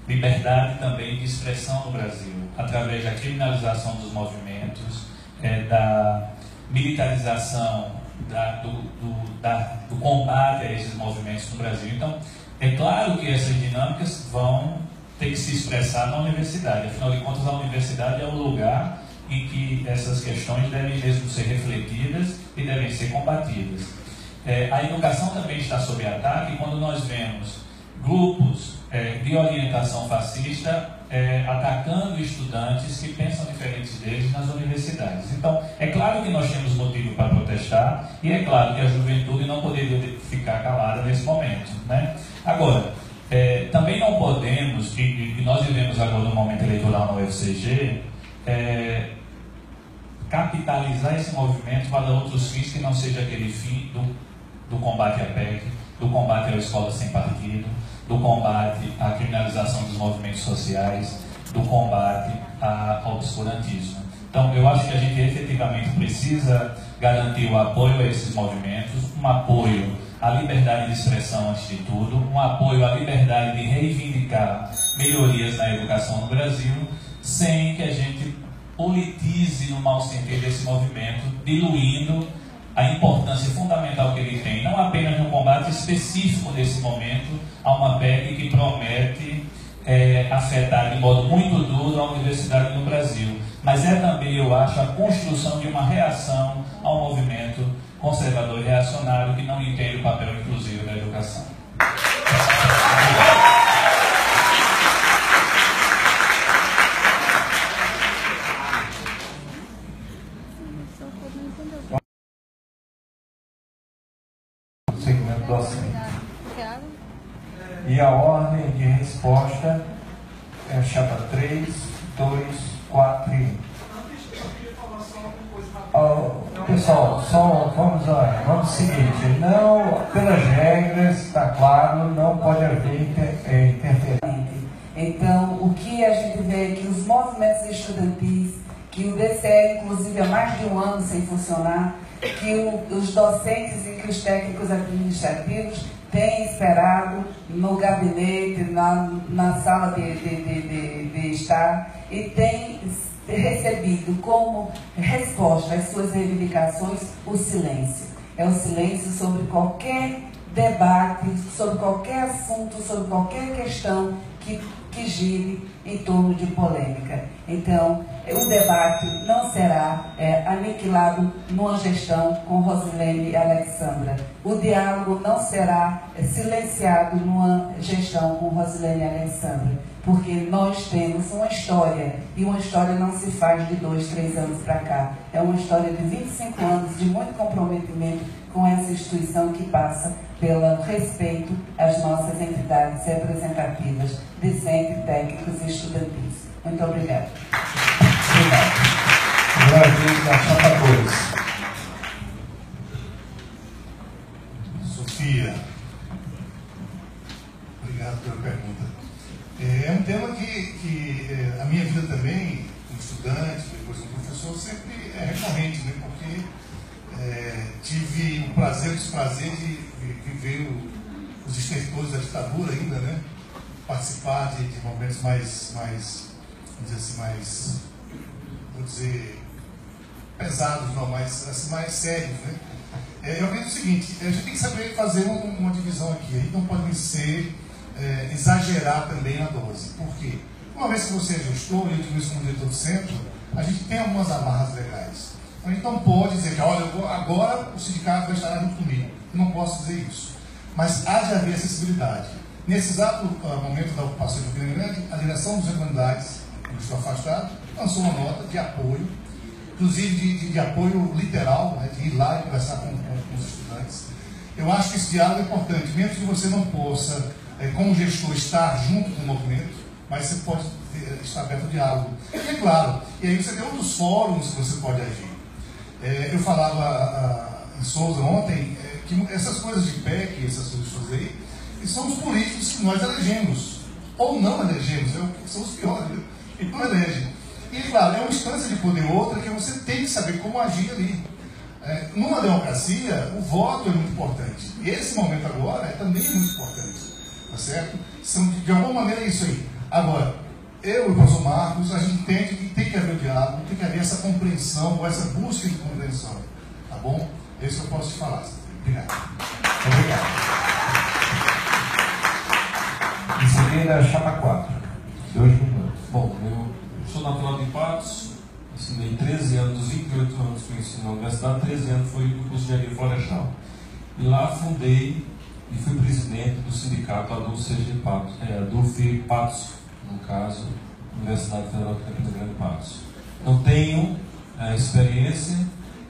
liberdade também de expressão no Brasil, através da criminalização dos movimentos, da militarização do combate a esses movimentos no Brasil. Então, é claro que essas dinâmicas vão ter que se expressar na universidade. Afinal de contas, a universidade é o lugar em que essas questões devem mesmo ser refletidas e devem ser combatidas. A educação também está sob ataque quando nós vemos grupos de orientação fascista atacando estudantes que pensam diferentes deles nas universidades. Então, é claro que nós temos motivo para protestar e é claro que a juventude não poderia ficar calada nesse momento, né? Agora, também não podemos, e nós vivemos agora no momento eleitoral no UFCG, capitalizar esse movimento para outros fins que não seja aquele fim do combate à PEC, do combate à escola sem partido, do combate à criminalização dos movimentos sociais, do combate ao obscurantismo. Então, eu acho que a gente efetivamente precisa garantir o apoio a esses movimentos, um apoio à liberdade de expressão antes de tudo, um apoio à liberdade de reivindicar melhorias na educação no Brasil, sem que a gente politize no mau sentido esse movimento, diluindo a importância fundamental que ele tem, não apenas no combate específico nesse momento, a uma PEC que promete afetar de modo muito duro a universidade no Brasil, mas é também, eu acho, a construção de uma reação ao movimento conservador e reacionário que não entende o papel inclusivo da educação. Segmento docente. E a ordem de resposta é Chapa 3, 2, 4 e 1. Pessoal, vamos seguinte, não, pelas regras, está claro, não pode haver interferência. Então, o que a gente vê é que os movimentos estudantis, que o DCE, inclusive, há mais de um ano sem funcionar, que os docentes e que os técnicos administrativos têm esperado no gabinete, na sala de estar, e têm recebido como resposta às suas reivindicações o silêncio. É o silêncio sobre qualquer debate, sobre qualquer assunto, sobre qualquer questão que que gire em torno de polêmica. Então, o debate não será aniquilado numa gestão com Rosilene e Alexandra. O diálogo não será silenciado numa gestão com Rosilene e Alexandra, porque nós temos uma história, e uma história não se faz de 2, 3 anos para cá. É uma história de 25 anos de muito comprometimento com essa instituição que passa pelo respeito às nossas entidades representativas, discentes, técnicos e estudantis. Muito obrigada. Obrigado. Agora a vez da chapa 2. Sofia, obrigado pela pergunta. É um tema que a minha vida também, como estudante, depois como professor, sempre é recorrente, né? Porque tive o prazer e o desprazer de viver os estertores da ditadura ainda, né? Participar de momentos mais, vamos dizer assim, mais, vou dizer, pesados, não, mais sérios, né? Eu vejo o seguinte, a gente tem que saber fazer uma divisão aqui, a gente não pode exagerar também na dose. Por quê? Uma vez que você é gestor, e eu digo isso como diretor do centro, a gente tem algumas amarras legais. A gente não pode dizer que, olha, agora o sindicato vai estar junto comigo. Eu não posso dizer isso. Mas há de haver acessibilidade. Nesse exato momento da ocupação de Campina Grande, a direção dos Irmandades, onde estou afastado, lançou uma nota de apoio, inclusive de apoio literal, né, de ir lá e conversar com os estudantes. Eu acho que esse diálogo é importante, mesmo que você não possa, como gestor, estar junto com o movimento, mas você pode estar aberto ao diálogo. E é claro, e aí você tem outros fóruns que você pode agir. Eu falava em Souza ontem que essas coisas de PEC, essas coisas aí, são os políticos que nós elegemos, ou não elegemos, são os piores, né? E não elegem. E claro, é uma instância de poder outra que você tem que saber como agir ali. Numa democracia, o voto é muito importante. E esse momento agora também é muito importante. Tá certo? De alguma maneira é isso aí. Agora, eu e o professor Marcos, a gente entende que tem que haver o diálogo, tem que haver essa compreensão, ou essa busca de compreensão. Tá bom? É isso que eu posso te falar. Obrigado. Obrigado. Em seguida, a chapa 4. 2 minutos. Bom, eu sou natural de Patos, ensinei 13 anos, dos 28 anos que eu ensino na universidade, 13 anos foi no curso de engenharia florestal. E lá fundei e fui presidente do sindicato Adolfo Patos, no caso, Universidade Federal de Campina Grande Patos. Então tenho experiência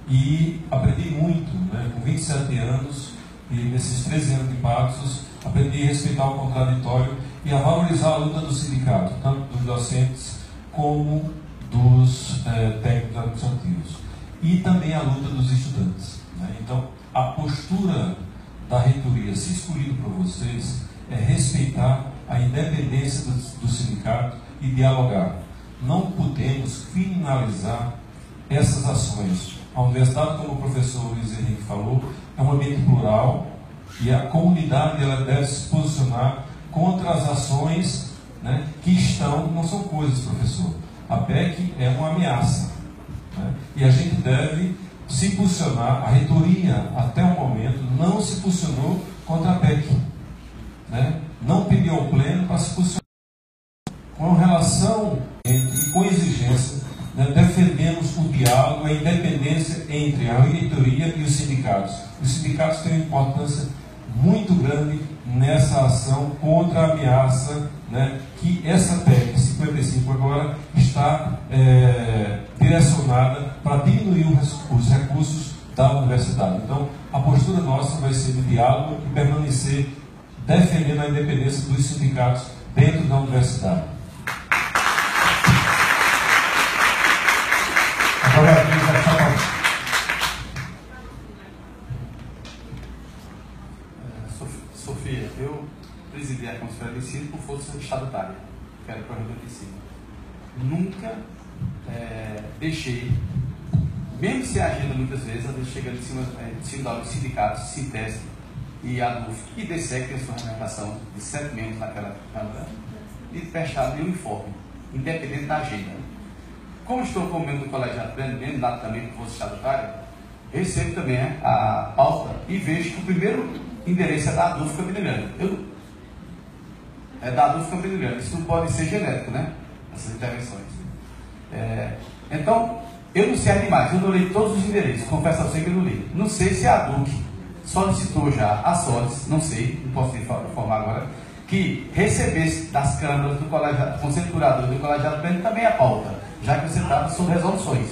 e aprendi muito, né? Com 27 anos e nesses 13 anos de Patos, aprendi a respeitar o contraditório e a valorizar a luta do sindicato, tanto dos docentes como dos técnicos administrativos. E também a luta dos estudantes, né? Então, a postura da reitoria, se escolhido por vocês, é respeitar a independência do sindicato e dialogar. Não podemos criminalizar essas ações. A universidade, como o professor Luiz Henrique falou, é um ambiente plural e a comunidade ela deve se posicionar contra as ações, né, que não são coisas, professor. A PEC é uma ameaça, né, e a gente deve se posicionar. A reitoria, até o momento, não se posicionou contra a PEC, né? Não pediu ao pleno para se posicionar. Com relação e com exigência, né, defendemos o diálogo, a independência entre a reitoria e os sindicatos. Os sindicatos têm uma importância muito grande nessa ação contra a ameaça, né, que essa PEC 55 agora está direcionada para diminuir os recursos da universidade. Então, a postura nossa vai ser de diálogo e permanecer defendendo a independência dos sindicatos dentro da universidade. Agora a vez da chapa. Sofia, eu presidi a Conselho de Ensino por força estatutária, que era o projeto de ensino. Nunca deixei, mesmo sem agenda muitas vezes, eu chegando em cima dos sindicatos, Sinteste e ADUF e DSEC, tem a sua representação de 7 membros naquela Câmara, e fechado em uniforme, independente da agenda. Como estou como membro do colegiado pleno, mesmo dado também por força estatutária, recebo também a pauta e vejo que o primeiro endereço é da ADUF Campina Grande. da luz fica bem grande. Isso não pode ser genético, né? Essas intervenções. Então, eu não sei as demais, eu não li todos os endereços, confesso a você que eu não li. Não sei se a Duque solicitou já a SOTES, não sei, não posso informar agora, que recebesse das câmaras do colegiado, conselho curador do colegiado pleno também a pauta, já que você trata sobre resoluções.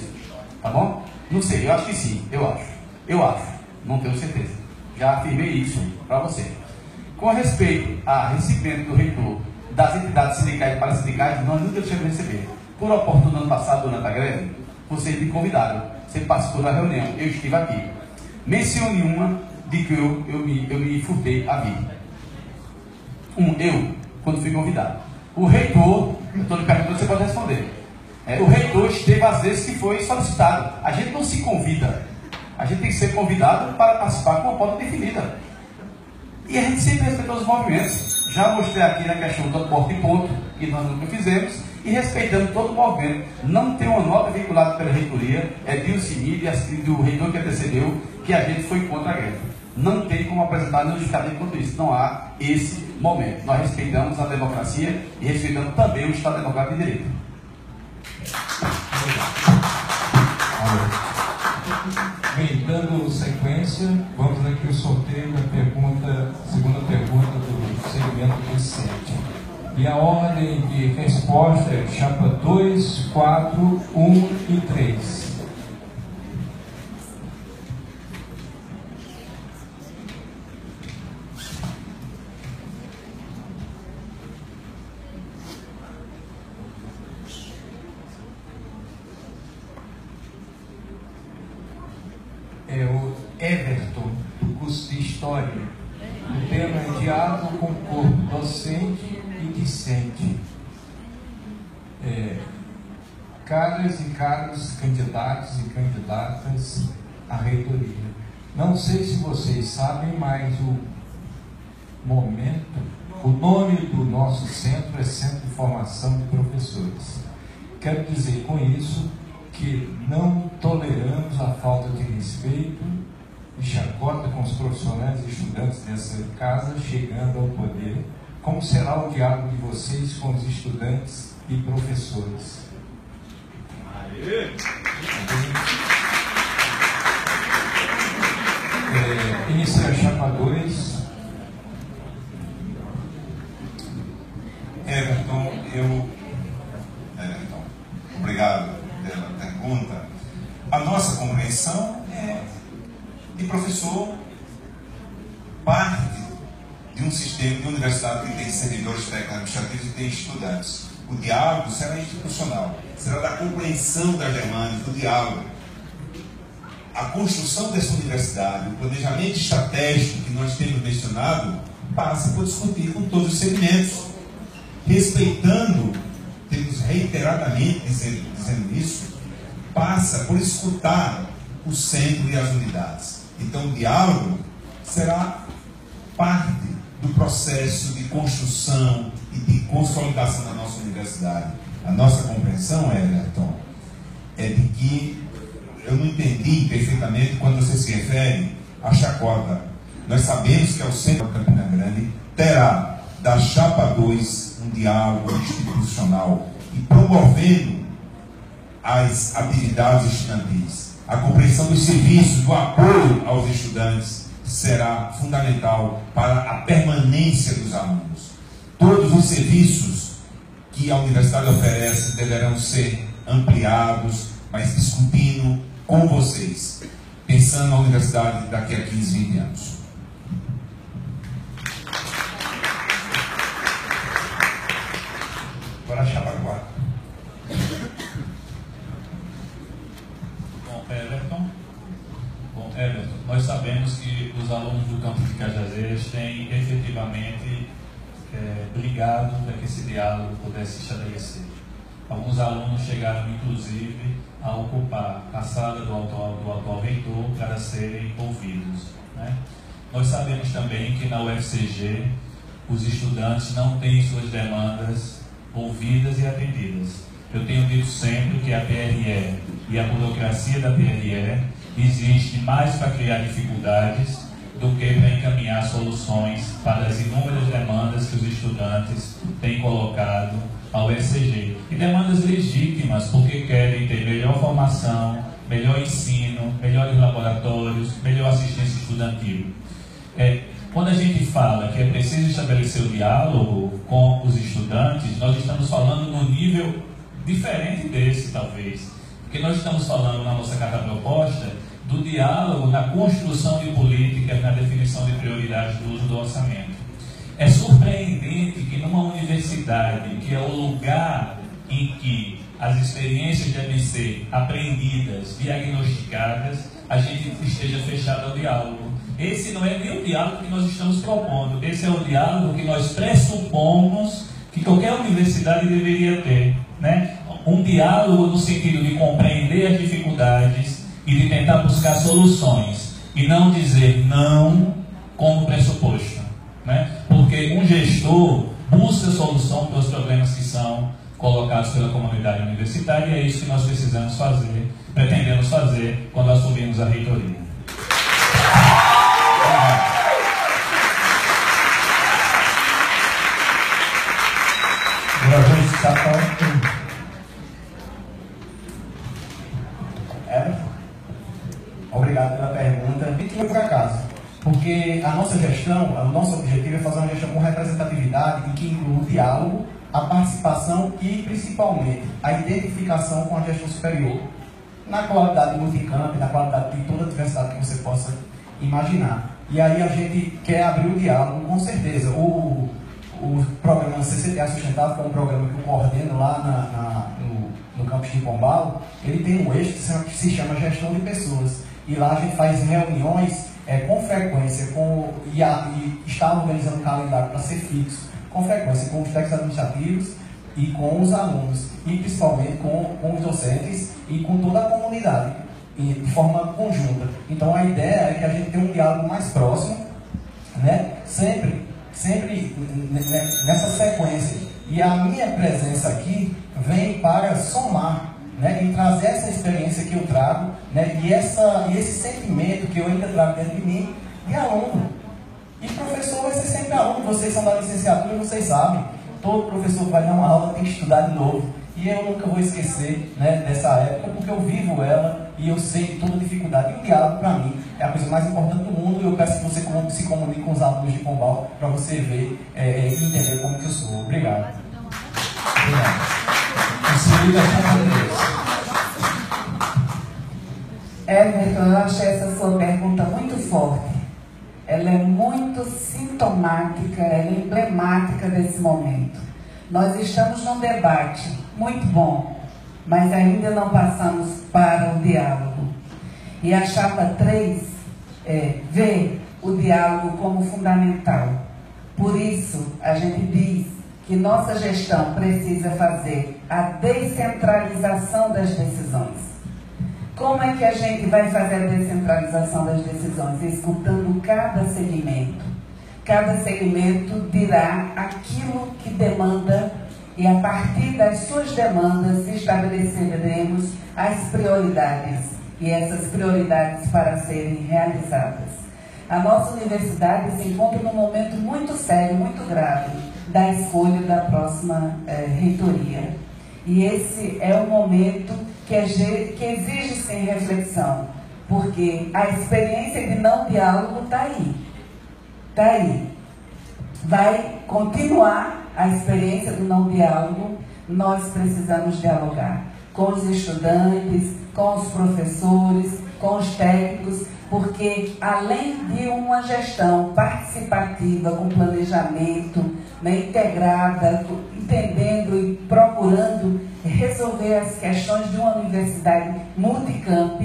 Tá bom? Não sei, eu acho que sim, eu acho, não tenho certeza. Já afirmei isso para você. Com respeito a recebimento do reitor das entidades sindicais e parasindicais, nós nunca deixamos de receber. Por oportuno, ano passado, durante a greve, vocês me convidaram, você participou da reunião, eu estive aqui. Mencione uma de que eu me furtei a vir. Eu, quando fui convidado. O reitor, eu estou lhe perguntando, você pode responder. O reitor esteve às vezes que foi solicitado. A gente não se convida, a gente tem que ser convidado para participar com uma pauta definida. E a gente sempre respeitou os movimentos. Já mostrei aqui na questão do porta e ponto, que nós nunca fizemos, e respeitando todo o movimento. Não tem uma nota vinculada pela reitoria, de o CIMIB e do reitor que antecedeu, que a gente foi contra a greve. Não tem como apresentar nenhum justificativo quanto isso. Não há esse momento. Nós respeitamos a democracia e respeitamos também o Estado Democrático de Direito. Bem, dando sequência, vamos aqui o sorteio da segunda pergunta do segmento recente. E a ordem de resposta é chapa 2, 4, 1 e 3. É o Everton, do curso de História. O tema é diálogo com o corpo docente e discente. Caras e caros candidatos e candidatas à reitoria. Não sei se vocês sabem, mas o nome do nosso centro é Centro de Formação de Professores. Quero dizer com isso que não toleramos a falta de respeito e chacota com os profissionais e estudantes dessa casa chegando ao poder. Como será o diálogo de vocês com os estudantes e professores? Inicia a chapa 2. Everton, obrigado pela pergunta. A nossa compreensão é de professor parte de um sistema de universidade que tem servidores técnico-administrativos e tem estudantes. O diálogo será institucional, será da compreensão das demandas, do diálogo. A construção dessa universidade, o planejamento estratégico que nós temos mencionado, passa por discutir com todos os segmentos, respeitando, temos reiteradamente dizendo isso, passa por escutar o centro e as unidades. Então, o diálogo será parte do processo de construção e de consolidação da nossa universidade. A nossa compreensão, Everton, é de que eu não entendi perfeitamente quando você se refere à chacota. Nós sabemos que o Centro de Campina Grande terá da chapa 2 um diálogo institucional e promovendo as atividades estudantis. A compreensão dos serviços, do apoio aos estudantes será fundamental para a permanência dos alunos. Todos os serviços que a universidade oferece deverão ser ampliados, mas discutindo com vocês, pensando na universidade daqui a 15, 20 anos. Agora a chapa 4. Everton, nós sabemos que os alunos do campus de Cajazeiras têm efetivamente brigado para que esse diálogo pudesse estabelecer. Alguns alunos chegaram, inclusive, a ocupar a sala do atual reitor para serem ouvidos, né? Nós sabemos também que na UFCG os estudantes não têm suas demandas ouvidas e atendidas. Eu tenho dito sempre que a PRE e a burocracia da PRE existe mais para criar dificuldades do que para encaminhar soluções para as inúmeras demandas que os estudantes têm colocado ao ECG. E demandas legítimas, porque querem ter melhor formação, melhor ensino, melhores laboratórios, melhor assistência estudantil. Quando a gente fala que é preciso estabelecer o diálogo com os estudantes, nós estamos falando num nível diferente desse, talvez. Porque nós estamos falando na nossa carta proposta do diálogo na construção de políticas, na definição de prioridades do uso do orçamento. É surpreendente que numa universidade, que é o lugar em que as experiências devem ser aprendidas, diagnosticadas, a gente esteja fechado ao diálogo. Esse não é nem o diálogo que nós estamos propondo, esse é o diálogo que nós pressupomos que qualquer universidade deveria ter, né? Um diálogo no sentido de compreender as dificuldades e de tentar buscar soluções, e não dizer não como pressuposto, né? Porque um gestor busca solução para os problemas que são colocados pela comunidade universitária, e é isso que nós precisamos fazer, pretendemos fazer quando assumimos a reitoria. Obrigado pela pergunta. E por acaso, porque a nossa gestão, o nosso objetivo é fazer uma gestão com representatividade e que inclua o diálogo, a participação e, principalmente, a identificação com a gestão superior, na qualidade multicamp, na qualidade de toda a diversidade que você possa imaginar. E aí a gente quer abrir o diálogo, com certeza. O programa CCTA Sustentável, que é um programa que eu coordeno lá no campus de Pombal, ele tem um eixo que se chama Gestão de Pessoas. E lá a gente faz reuniões com frequência, e está organizando um calendário para ser fixo, com frequência com os técnicos administrativos e com os alunos, e principalmente com os docentes e com toda a comunidade, de forma conjunta. Então a ideia é que a gente tenha um diálogo mais próximo, né? Sempre nessa sequência. E a minha presença aqui vem para somar, né, e trazer essa experiência que eu trago, né, e esse sentimento que eu ainda trago dentro de mim, de aluno. E professor vai ser sempre aluno. Vocês são da licenciatura, vocês sabem. Todo professor que vai dar uma aula tem que estudar de novo. E eu nunca vou esquecer, né, dessa época, porque eu vivo ela e eu sei de toda a dificuldade. E o diálogo, para mim, é a coisa mais importante do mundo. E eu peço que você se comunique com os alunos de Pombal para você ver e entender como que eu sou. Obrigado. Everton, eu achei essa sua pergunta muito forte. Ela é muito sintomática, ela é emblemática desse momento. Nós estamos num debate muito bom, mas ainda não passamos para o diálogo. E a chapa 3 vê o diálogo como fundamental. Por isso, a gente diz que nossa gestão precisa fazer a descentralização das decisões. Como é que a gente vai fazer a descentralização das decisões? Escutando cada segmento. Cada segmento dirá aquilo que demanda e a partir das suas demandas estabeleceremos as prioridades e essas prioridades para serem realizadas. A nossa universidade se encontra num momento muito sério, muito grave da escolha da próxima reitoria. E esse é um momento que exige sim reflexão, porque a experiência de não diálogo está aí. Está aí. Vai continuar a experiência do não diálogo. Nós precisamos dialogar com os estudantes, com os professores, com os técnicos, porque além de uma gestão participativa, com planejamento, né, integrada, entendendo e procurando resolver as questões de uma universidade multicamp,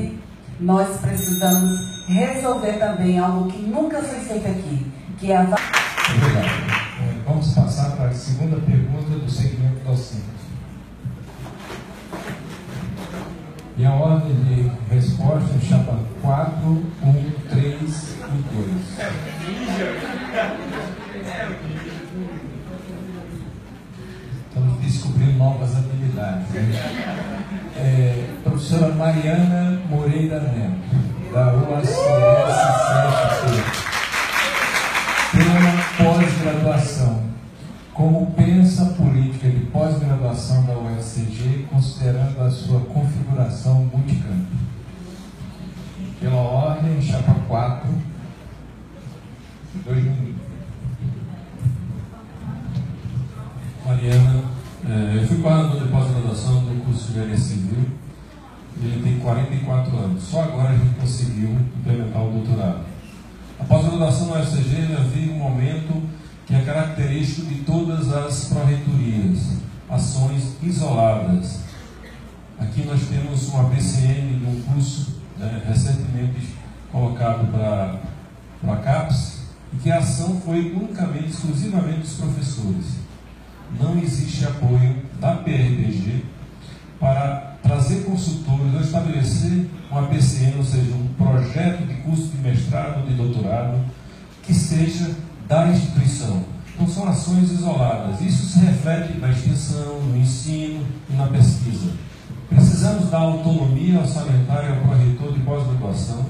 nós precisamos resolver também algo que nunca foi feito aqui, que é a... Obrigado. Vamos passar para a segunda pergunta do segmento docente. E a ordem de resposta é chapa 4, 1, 3 e 2. Estamos descobrindo novas habilidades. Professora Mariana Moreira Neto, da UACS CFP. pós-graduação. Como pensa a política de pós-graduação da UFCG, considerando a sua configuração multicampo? Pela ordem, chapa 4, 2 minutos. Mariana, eu fui coordenador de pós-graduação do curso de Engenharia Civil. Ele tem 44 anos. Só agora a gente conseguiu implementar o doutorado. A pós-graduação na UFCG vive um momento que é característico de todas as pró-reitorias, ações isoladas. Aqui nós temos uma PCN de um curso recentemente colocado para a CAPES, e que a ação foi unicamente, exclusivamente dos professores. Não existe apoio da PRPG para trazer consultores ou estabelecer uma PCN, ou seja, um projeto de curso de mestrado ou de doutorado que seja da instituição. Então são ações isoladas. Isso se reflete na extensão, no ensino e na pesquisa. Precisamos dar autonomia orçamentária ao pró-reitor de pós-graduação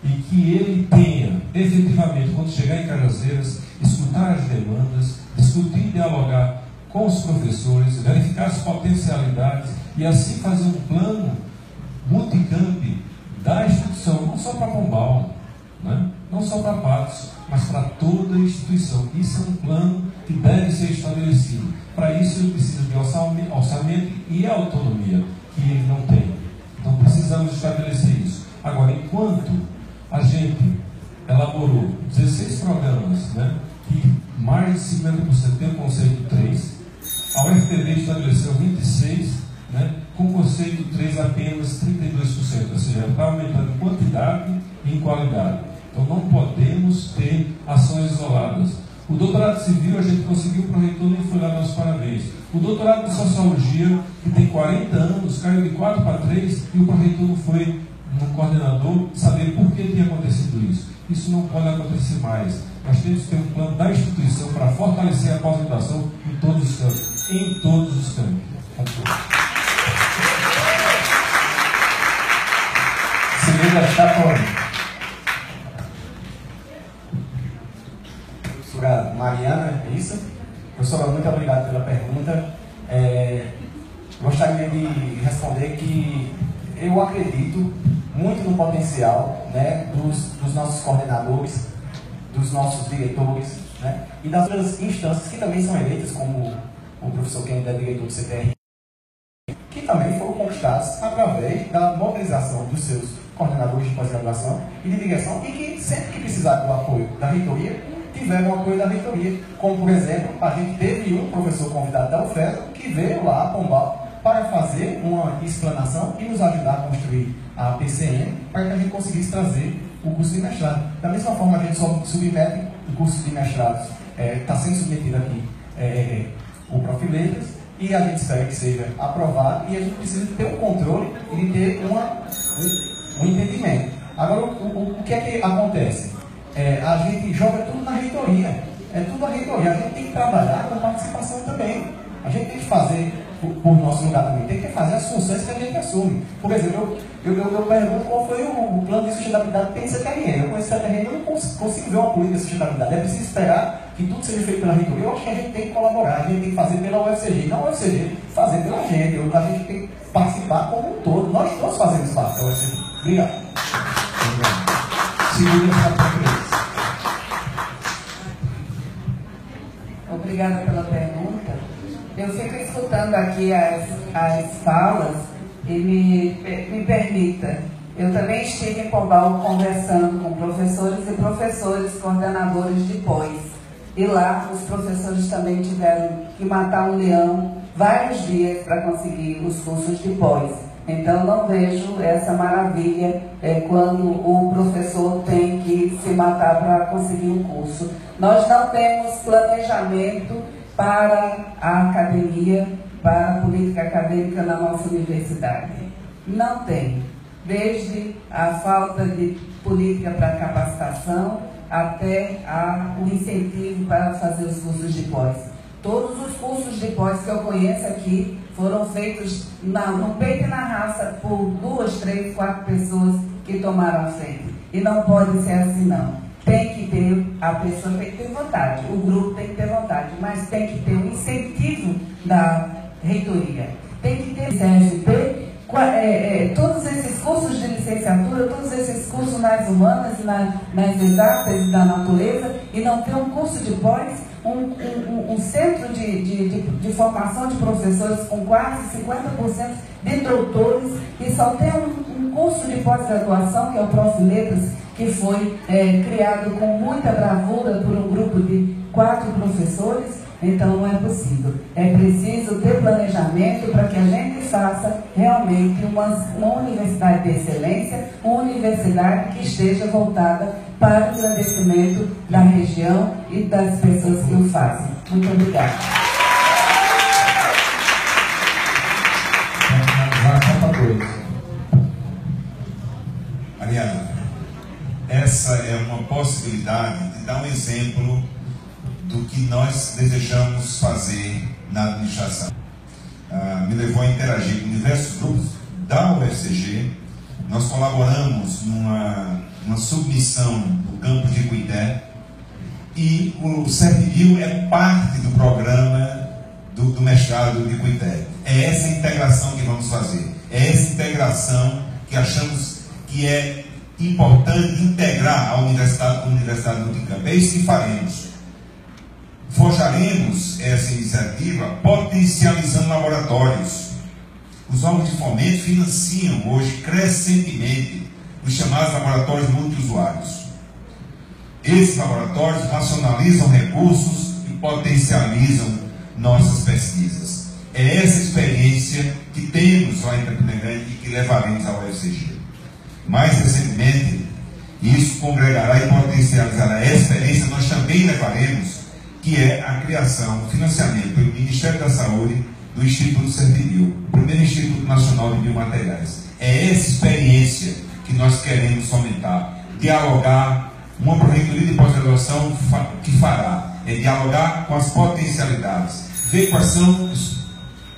e que ele tenha, efetivamente, quando chegar em Cajazeiras, escutar as demandas, discutir e dialogar com os professores, verificar as potencialidades e assim fazer um plano multicamp da instituição, não só para Pombal, não só para Patos, mas para toda a instituição. Isso é um plano que deve ser estabelecido. Para isso ele precisa de orçamento e autonomia, que ele não tem. Então precisamos estabelecer isso. Agora, enquanto a gente elaborou 16 programas, que mais de 50% tem o conceito 3, a UFPB estabeleceu 26, com o conceito 3 apenas 32%, ou seja, está aumentando em quantidade e em qualidade. Então não podemos ter ações isoladas. O doutorado civil a gente conseguiu para o reitor, nem foi lá nossos parabéns. O doutorado de sociologia, que tem 40 anos, caiu de 4 para 3 e o pró-reitor não foi no coordenador saber por que tinha acontecido isso. Isso não pode acontecer mais. Nós temos que ter um plano da instituição para fortalecer a pós-graduação em todos os campos. Em todos os campos. Segunda chapa. Professora Mariana, é isso? Professora, muito obrigado pela pergunta. Gostaria de responder que eu acredito muito no potencial dos nossos coordenadores, dos nossos diretores e das outras instâncias que também são eleitas, como o professor que ainda é diretor do CTR, que também foram conquistados através da mobilização dos seus coordenadores de pós-graduação e de direção, e que sempre que precisaram do apoio da reitoria, tiveram o apoio da reitoria. Como, por exemplo, a gente teve um professor convidado da UFES que veio lá a Pombal para fazer uma explanação e nos ajudar a construir a PCN para que a gente conseguisse trazer o curso de mestrado. Da mesma forma, a gente submete o curso de mestrados, está sendo submetido aqui o Prof. Letras, e a gente espera que seja aprovado, e a gente precisa ter um controle e de ter um entendimento. Agora, o que é que acontece? A gente joga tudo na reitoria, é tudo a reitoria. A gente tem que trabalhar com participação também. A gente tem que fazer por nosso lugar também, tem que fazer as funções que a gente assume. Por exemplo, eu pergunto qual foi o plano de sustentabilidade que tem CTRN. Eu conheço CTRN, eu não consigo ver uma política de sustentabilidade. É preciso esperar que tudo seja feito pela reitoria. Eu acho que a gente tem que colaborar, a gente tem que fazer pela UFCG, não a UFCG fazer pela gente. A gente tem que participar como um todo. Nós todos fazemos parte da UFCG. Obrigado. Segunda chapa. Obrigada pela pergunta. Eu fico escutando aqui as falas e me permita. Eu também estive em Pombal conversando com professores e professores coordenadores de pós. E lá os professores também tiveram que matar um leão vários dias para conseguir os cursos de pós. Então não vejo essa maravilha quando o professor tem que se matar para conseguir um curso. Nós não temos planejamento para a academia, para a política acadêmica na nossa universidade. Não tem. Desde a falta de política para capacitação até o incentivo para fazer os cursos de pós. Todos os cursos de pós que eu conheço aqui foram feitos no peito e na raça por 2, 3, 4 pessoas que tomaram a frente. E não pode ser assim, não. tem que ter, a pessoa tem que ter vontade, o grupo tem que ter vontade, mas tem que ter um incentivo da reitoria. Tem que ter CFP, todos esses cursos de licenciatura, todos esses cursos nas humanas, nas exatas e da natureza, e não ter um curso de pós, um centro de formação de professores com quase 50% de doutores, e só tem um curso de pós-graduação, que é o Prof. Letras, que foi criado com muita bravura por um grupo de 4 professores. Então não é possível. É preciso ter planejamento para que a gente faça realmente uma universidade de excelência, uma universidade que esteja voltada para o engrandecimento da região e das pessoas que o fazem. Muito obrigada. Mariana, essa é uma possibilidade de dar um exemplo do que nós desejamos fazer na administração. Me levou a interagir com diversos grupos da UFCG. Nós colaboramos numa submissão do campus de Cuité, e o CERVIL é parte do programa do mestrado de Cuité. É essa integração que vamos fazer. É essa integração que achamos que é importante integrar a universidade com a Universidade do Unicamp. É isso que faremos. Forjaremos essa iniciativa potencializando laboratórios. Os órgãos de fomento financiam hoje crescentemente os chamados laboratórios multiusuários. Esses laboratórios racionalizam recursos e potencializam nossas pesquisas. É essa experiência que temos lá em Campina Grande e que levaremos ao UFCG. Mais recentemente, isso congregará e potencializará a experiência, nós também levaremos, que é a criação, o financiamento pelo Ministério da Saúde do Instituto CERVIL, o primeiro Instituto Nacional de Biomateriais. É essa experiência que nós queremos fomentar, dialogar, uma proreitoria de pós-graduação que fará, é dialogar com as potencialidades, ver quais são os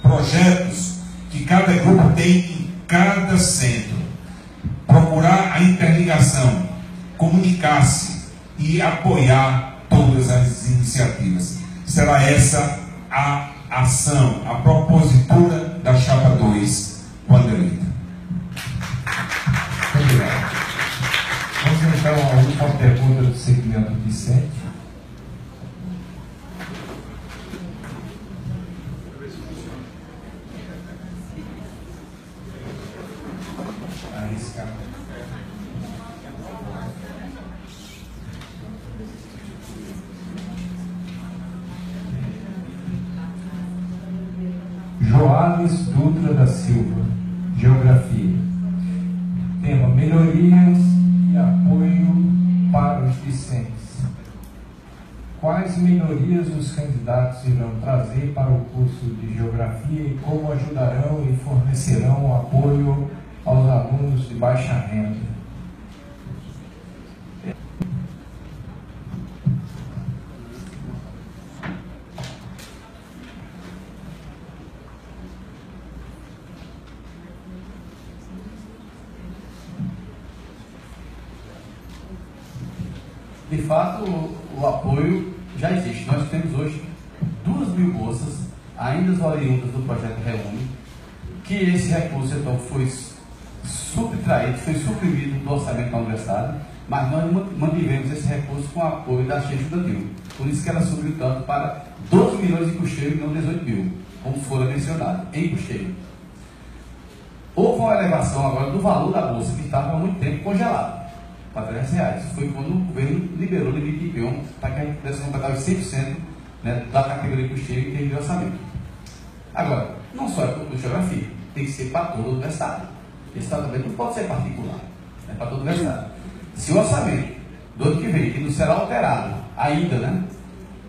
projetos que cada grupo tem em cada centro, procurar a interligação, comunicar-se e apoiar todas as iniciativas. Será essa a ação, a propositura da Chapa 2, quando eleita. Obrigado. Vamos então à última pergunta do segmento Vicente. Joales Dutra da Silva, Geografia. Tema: melhorias e apoio para os discentes. Quais melhorias os candidatos irão trazer para o curso de Geografia e como ajudarão e fornecerão apoio aos alunos de baixa renda? De fato, o apoio já existe. Nós temos hoje 2.000 bolsas, ainda oriundas do projeto Reúne, que esse recurso então foi subtraído, foi suprimido do orçamento da universidade, mas nós mantivemos esse recurso com o apoio da Cheia Estudantil. Por isso que ela subiu tanto para 12 milhões em custeio e não 18 mil, como fora mencionado, em custeio. Houve uma elevação agora do valor da bolsa, que estava há muito tempo congelado, para R$3. Foi quando o governo liberou o limite de IPEON para que a gente pudesse completar os 100%, né, da categoria de custeio em termos de orçamento. Agora, não só é para Geografia, tem que ser para toda a universidade. Esse tratamento não pode ser particular, é para toda a universidade. Se o orçamento do ano que vem, que não será alterado ainda, né?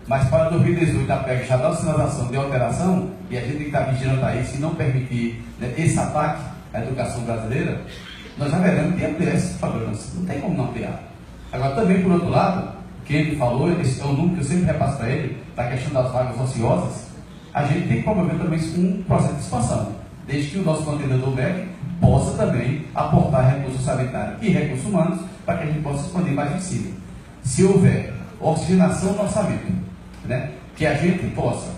Mas para 2018 a PEC já dá a sinalização de alteração, e a gente tem que estar vigilando a isso e não permitir, né, esse ataque à educação brasileira, nós haveremos de ampliar esses padrões. Não tem como não ampliar. Agora, também, por outro lado, que ele falou, esse é um número que eu sempre repasso para ele, da questão das vagas ociosas, a gente tem que promover também um processo de expansão, desde que o nosso mantenedor MEC possa também aportar recursos orçamentários e recursos humanos para que a gente possa expandir mais em cima. se houver oxigenação no orçamento, né, que a gente possa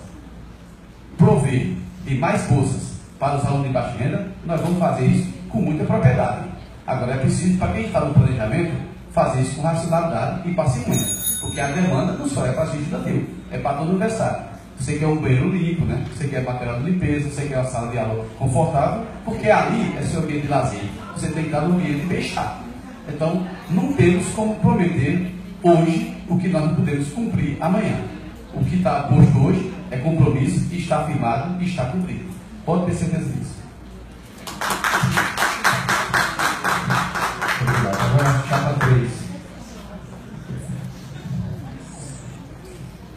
prover de mais bolsas para os alunos de baixa renda, nós vamos fazer isso com muita propriedade. Agora é preciso, para quem está no planejamento, fazer isso com racionalidade e parcimônia, porque a demanda não só é para a gente estudantil, é para todo o universitário. Você quer um banheiro limpo, né? Você quer material de limpeza, você quer uma sala de aula confortável, porque ali é seu ambiente de lazer. Você tem que dar no ambiente bem-estar. Então, não temos como prometer hoje o que nós não podemos cumprir amanhã. O que está posto hoje é compromisso e está firmado e está cumprido. Pode ter certeza disso. Obrigado. Agora, chapa 3.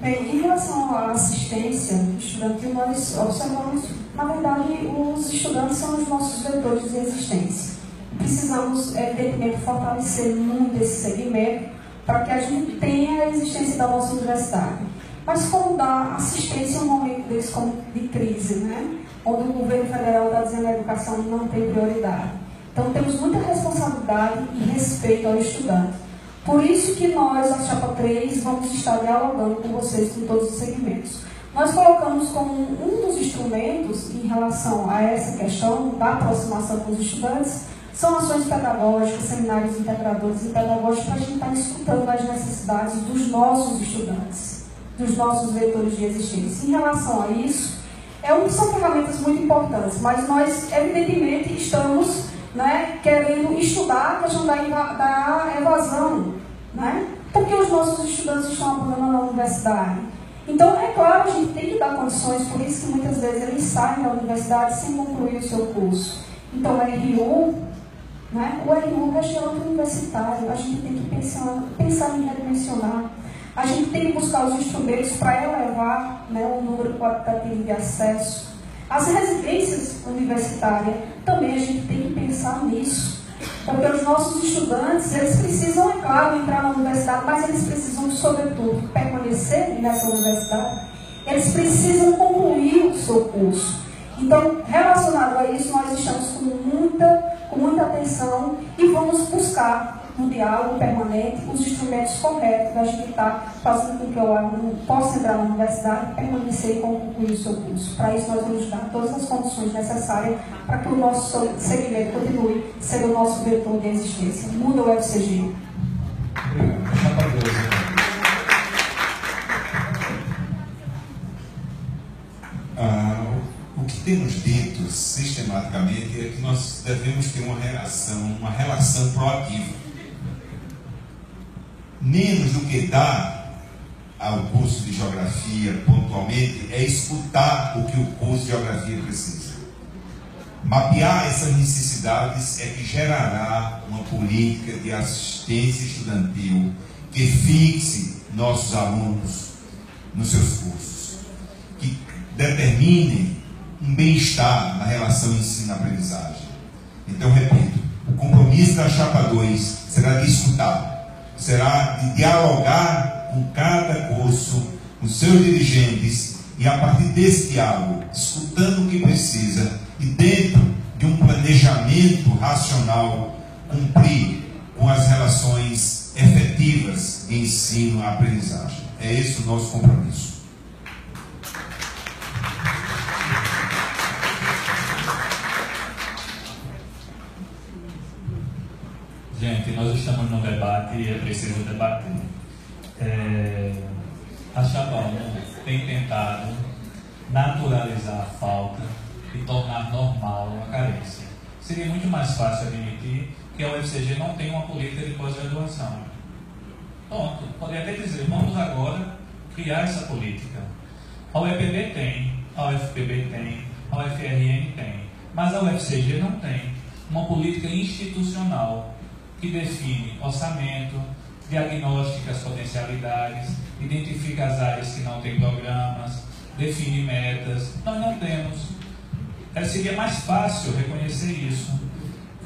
Bem, em relação à assistência estudantil, nós observamos, na verdade, os estudantes são os nossos vetores de existência. Precisamos, evidentemente, fortalecer muito esse segmento para que a gente tenha a existência da nossa universidade. Mas como dar assistência em um momento desse como de crise, né? Onde o governo federal está dizendo que a educação não tem prioridade. Então, temos muita responsabilidade e respeito ao estudante. Por isso que nós, a Chapa 3, vamos estar dialogando com vocês em todos os segmentos. Nós colocamos como um dos instrumentos em relação a essa questão da aproximação com os estudantes, são ações pedagógicas, seminários integradores e pedagógicos para a gente estar escutando as necessidades dos nossos estudantes, dos nossos vetores de existência. Em relação a isso, são ferramentas muito importantes, mas nós, evidentemente, estamos querendo estudar a questão da evasão, né? Porque os nossos estudantes estão abandonando a universidade. Então, é claro, a gente tem que dar condições, por isso que muitas vezes eles saem da universidade sem concluir o seu curso. Então, o RU, né? O RU é restaurante universitário, a gente tem que pensar em redimensionar. A gente tem que buscar os instrumentos para elevar, né, o número qualitativo de acesso. As residências universitárias, também a gente tem que pensar nisso. Porque os nossos estudantes, eles precisam, é claro, entrar na universidade, mas eles precisam, sobretudo, permanecer nessa universidade. Eles precisam concluir o seu curso. Então, relacionado a isso, nós estamos com muita atenção e vamos buscar, no diálogo permanente, os instrumentos corretos da gente estar fazendo com que o aluno possa entrar na universidade, permanecer e concluir o seu curso. Para isso, nós vamos dar todas as condições necessárias para que o nosso segmento continue sendo o nosso vetor de existência. Muda o UFCG. O que temos dito sistematicamente é que nós devemos ter uma relação proativa. Menos do que dar ao curso de Geografia pontualmente é escutar o que o curso de Geografia precisa. Mapear essas necessidades é que gerará uma política de assistência estudantil que fixe nossos alunos nos seus cursos, que determine um bem-estar na relação ensino-aprendizagem. Então, repito, o compromisso da Chapa 2 será de escutar, será de dialogar com cada curso, com seus dirigentes, e a partir desse diálogo, escutando o que precisa e dentro de um planejamento racional, cumprir com as relações efetivas de ensino-aprendizagem. É esse o nosso compromisso. Gente, nós estamos num debate e é preciso debater. A Chapa 1 tem tentado naturalizar a falta e tornar normal a carência. Seria muito mais fácil admitir que a UFCG não tem uma política de pós-graduação. Pronto, poderia até dizer, vamos agora criar essa política. A UEPB tem, a UFPB tem, a UFRN tem, mas a UFCG não tem uma política institucional que define orçamento, diagnostica as potencialidades, identifica as áreas que não têm programas, define metas. Nós não temos. Seria mais fácil reconhecer isso.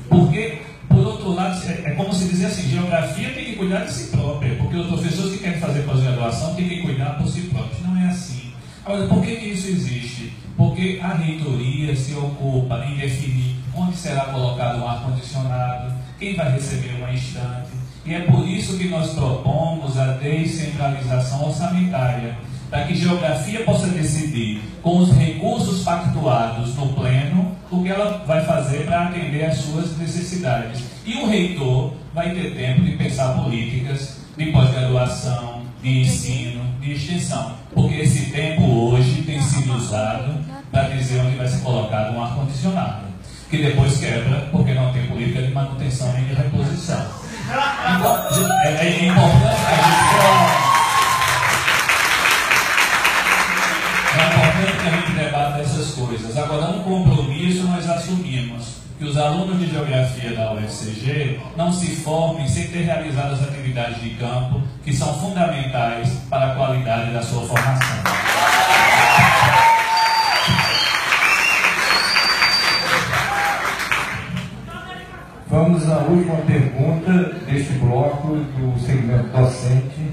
Porque, por outro lado, é como se dizer assim, geografia tem que cuidar de si própria, porque os professores que querem fazer pós-graduação têm que cuidar por si próprios. Não é assim. Agora, por que isso existe? Porque a reitoria se ocupa em definir onde será colocado um ar-condicionado, quem vai receber uma estante. E é por isso que nós propomos a descentralização orçamentária, para que Geografia possa decidir, com os recursos pactuados no pleno, o que ela vai fazer para atender às suas necessidades. E o reitor vai ter tempo de pensar políticas de pós-graduação, de ensino, de extensão, porque esse tempo hoje tem sido usado para dizer onde vai ser colocado um ar-condicionado, que depois quebra porque não tem política de manutenção nem de reposição. Então, é importante que a gente debata essas coisas. Agora, um compromisso nós assumimos, que os alunos de Geografia da UFCG não se formem sem ter realizado as atividades de campo, que são fundamentais para a qualidade da sua formação. Vamos à última pergunta deste bloco do segmento docente.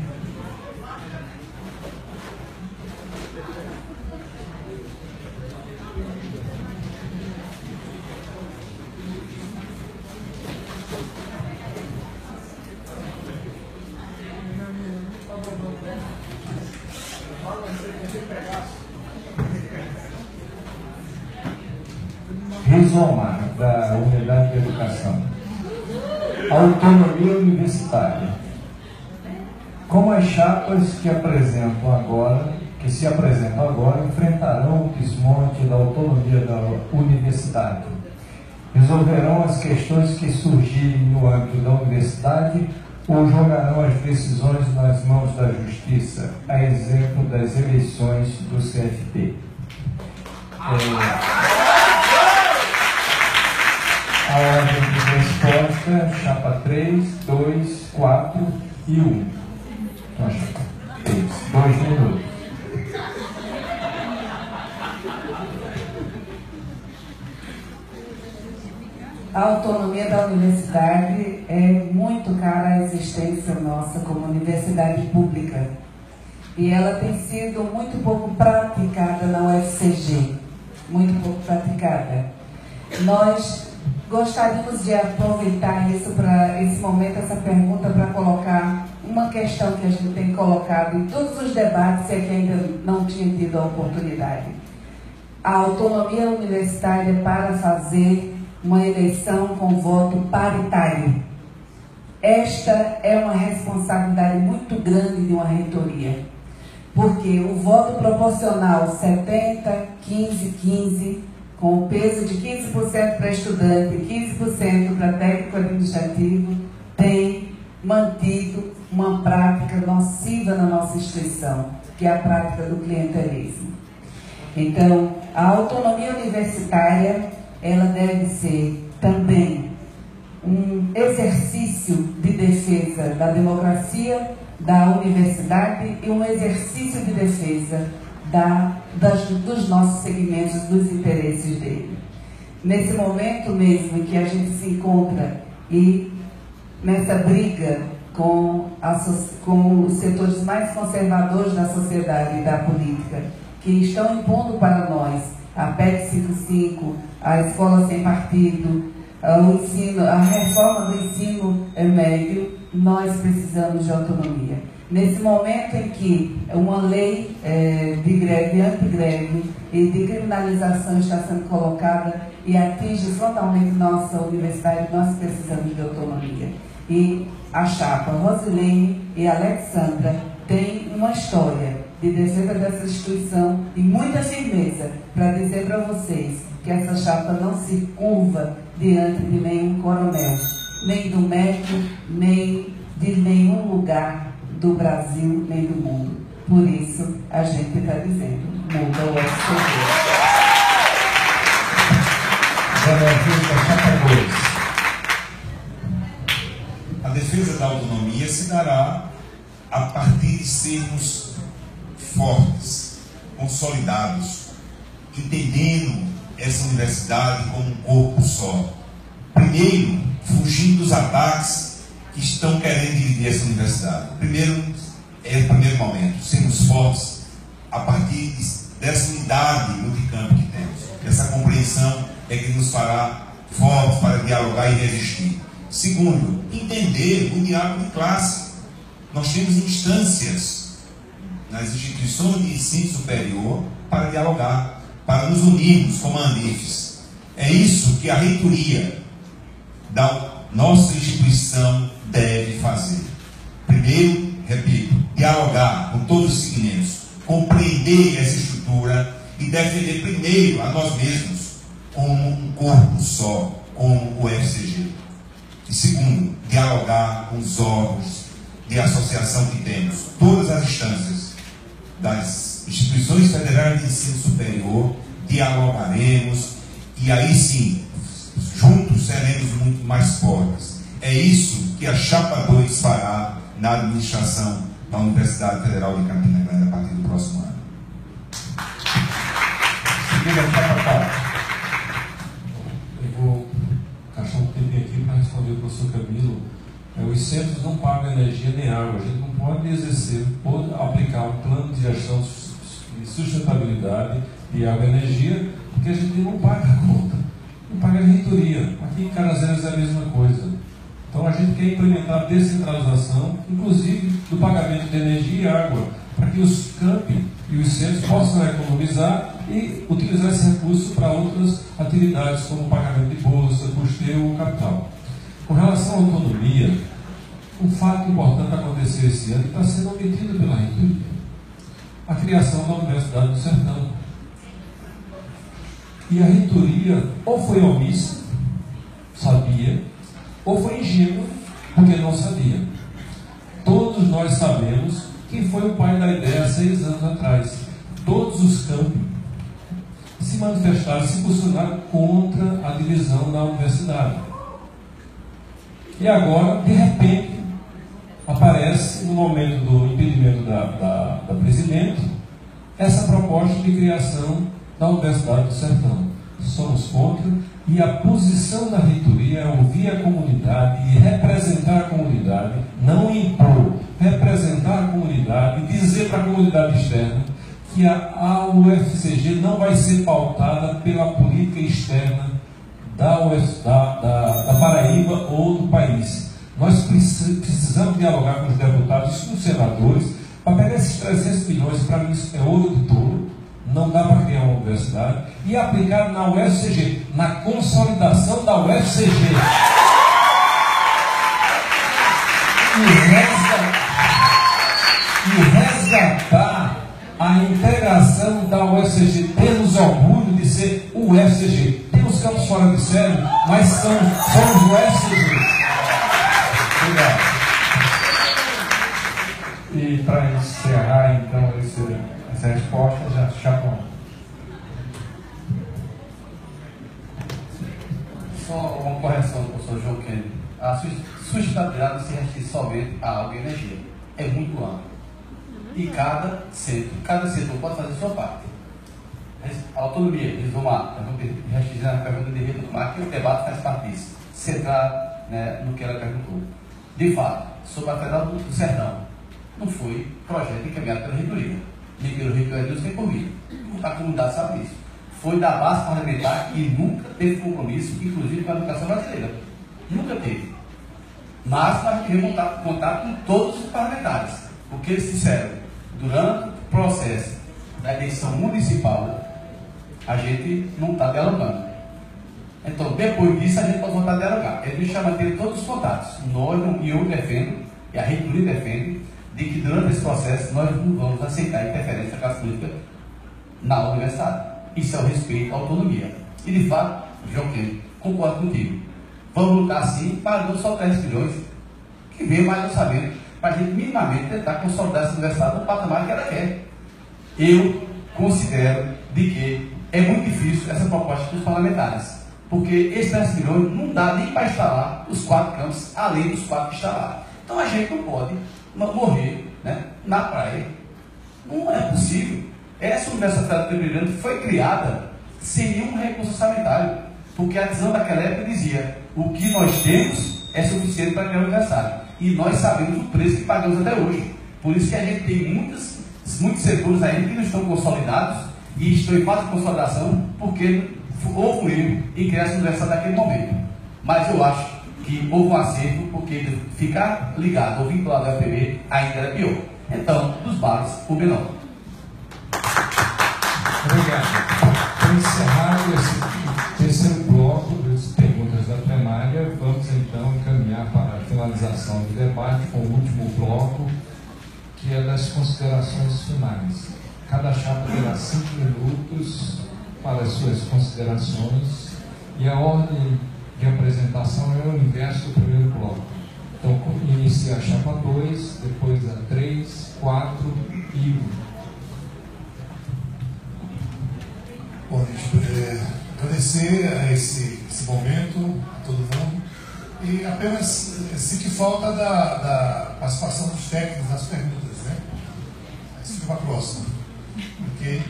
Rizomar, da Unidade de Educação. Autonomia universitária. Como as chapas que se apresentam agora enfrentarão o desmonte da autonomia da universidade? Resolverão as questões que surgirem no âmbito da universidade ou jogarão as decisões nas mãos da justiça, a exemplo das eleições do CFP? A ordem de resposta, chapa 3, 2, 4 e 1. Então, chapa 3, 2 minutos. A autonomia da universidade é muito cara à existência nossa como universidade pública. E ela tem sido muito pouco praticada na UFCG. Muito pouco praticada. Nós gostaríamos de aproveitar isso para esse momento, essa pergunta, para colocar uma questão que a gente tem colocado em todos os debates e que ainda não tinha tido a oportunidade. A autonomia universitária para fazer uma eleição com voto paritário. Esta é uma responsabilidade muito grande de uma reitoria, porque o voto proporcional 70, 15, 15, com o peso de 15% para estudante e 15% para técnico administrativo, tem mantido uma prática nociva na nossa instituição, que é a prática do clientelismo. Então, a autonomia universitária, ela deve ser também um exercício de defesa da democracia, da universidade e um exercício de defesa dos nossos segmentos, dos interesses dele. Nesse momento mesmo em que a gente se encontra e nessa briga com os setores mais conservadores da sociedade e da política, que estão impondo para nós a PEC 55, a escola sem partido, o ensino, a reforma do ensino médio, nós precisamos de autonomia. Nesse momento em que uma lei de greve, antigreve e de criminalização está sendo colocada e atinge frontalmente nossa universidade, nós precisamos de autonomia. E a chapa Rosilene e Alexandra têm uma história de defesa dessa instituição e muita firmeza para dizer para vocês que essa chapa não se curva diante de nenhum coronel, nem do MEC, nem de nenhum lugar do Brasil, nem do mundo. Por isso, a gente está dizendo, muda o UFCG. A defesa da autonomia se dará a partir de sermos fortes, consolidados, entendendo essa universidade como um corpo só. Primeiro, fugindo dos ataques que estão querendo dividir essa universidade. Primeiro momento, sermos fortes a partir dessa unidade multicampo que temos. Essa compreensão é que nos fará fortes para dialogar e resistir. Segundo, entender o diálogo de classe. Nós temos instâncias nas instituições de ensino superior para dialogar, para nos unirmos como ANIFES. É isso que a reitoria da nossa instituição deve fazer. Primeiro, repito, dialogar com todos os segmentos, compreender essa estrutura e defender primeiro a nós mesmos como um corpo só, como o FCG. E segundo, dialogar com os órgãos de associação que temos, todas as instâncias das instituições federais de ensino superior, dialogaremos e aí sim, juntos seremos muito mais fortes. É isso que a Chapa 2 fará na administração da Universidade Federal de Campina Grande a partir do próximo ano. Seguindo a Chapa 4. Eu vou achar um tempinho aqui para responder o professor Camilo. Os centros não pagam energia nem água. A gente não pode exercer, pode aplicar um plano de gestão de sustentabilidade de água e energia, porque a gente não paga a conta, não paga a reitoria. Aqui em Carazelas é a mesma coisa. Então a gente quer implementar a descentralização, inclusive do pagamento de energia e água, para que os campi e os centros possam economizar e utilizar esse recurso para outras atividades, como pagamento de bolsa, custeio ou capital. Com relação à autonomia, um fato importante aconteceu esse ano e está sendo omitido pela reitoria: a criação da Universidade do Sertão. E a reitoria ou foi omissa, sabia, ou foi ingênua, porque não sabia. Todos nós sabemos quem foi o pai da ideia há 6 anos atrás. Todos os campi se manifestaram, se posicionaram contra a divisão da universidade. E agora, de repente, aparece, no momento do impedimento da presidente, essa proposta de criação da Universidade do Sertão. Somos contra, e a posição da reitoria é ouvir a comunidade e representar a comunidade, não impor, representar a comunidade e dizer para a comunidade externa que a UFCG não vai ser pautada pela política externa da Paraíba ou do país. Nós precisamos dialogar com os deputados e com os senadores para pegar esses 300 milhões, para mim isso é ouro de touro, não dá para criar uma universidade, e aplicar na UFCG, na consolidação da UFCG. E resgatar a integração da UFCG. Temos orgulho de ser o UFCG. Temos campos fora de série, mas somos o UFCG. Obrigado. E para encerrar, então, essa resposta, já Chapão. Só uma correção do professor João Kennedy. A sustentabilidade não se restringe somente a água e energia. É muito amplo. E cada setor pode fazer a sua parte. A autonomia, restringindo a pergunta de Rita do Mar, que o debate faz parte disso. Centrar, né, no que ela perguntou. De fato, sobre a Federal do Sertão, não foi projeto encaminhado pela reitoria, nem pelo reitor Edilson, nem por mim. A comunidade sabe disso. Foi da base parlamentar e nunca teve compromisso, inclusive com a educação brasileira. Nunca teve. Mas nós tivemos contato com todos os parlamentares. O que eles disseram? Durante o processo da eleição municipal, a gente não está dialogando. Então, depois disso, a gente pode voltar a dialogar. Eles me chamam a ter todos os contatos. E eu defendo, e a reitoria defende, de que durante esse processo nós não vamos aceitar interferência da classe política na universidade. Isso é o respeito à autonomia. E, de fato, João Kennedy, concordo contigo. Vamos lutar, sim, pagando só 3 milhões, que veio mais orçamento, para a gente minimamente tentar consolidar essa universidade no patamar que ela quer. Eu considero de que é muito difícil essa proposta dos parlamentares, porque esses 3 milhões não dá nem para instalar os 4 campos, além dos 4 que estão lá. Então a gente não pode morrer, né, na praia. Não é possível. Essa Universidade Federal de Campina foi criada sem nenhum recurso orçamentário, porque a visão daquela época dizia: o que nós temos é suficiente para criar a universidade. E nós sabemos o preço que pagamos até hoje. Por isso que a gente tem muitos setores ainda que não estão consolidados e estão em fase de consolidação, porque houve um erro em criar essa universidade naquele momento. Mas eu acho que houve um acerto, porque ficar ligado ou vinculado ao FPB ainda era pior. Então, dos bares, o menor. Obrigado. Para encerrar esse terceiro bloco das perguntas da plenária, vamos então encaminhar para a finalização do debate com o último bloco, que é das considerações finais. Cada chapa terá 5 minutos para as suas considerações e a ordem de apresentação é o inverso do primeiro bloco. Então, inicia a chapa 2, depois a 3, 4 e 1. Bom, gente, agradecer a esse momento, a todo mundo, e apenas sentir falta da participação dos técnicos nas perguntas, né? Isso fica para a próxima. Okay?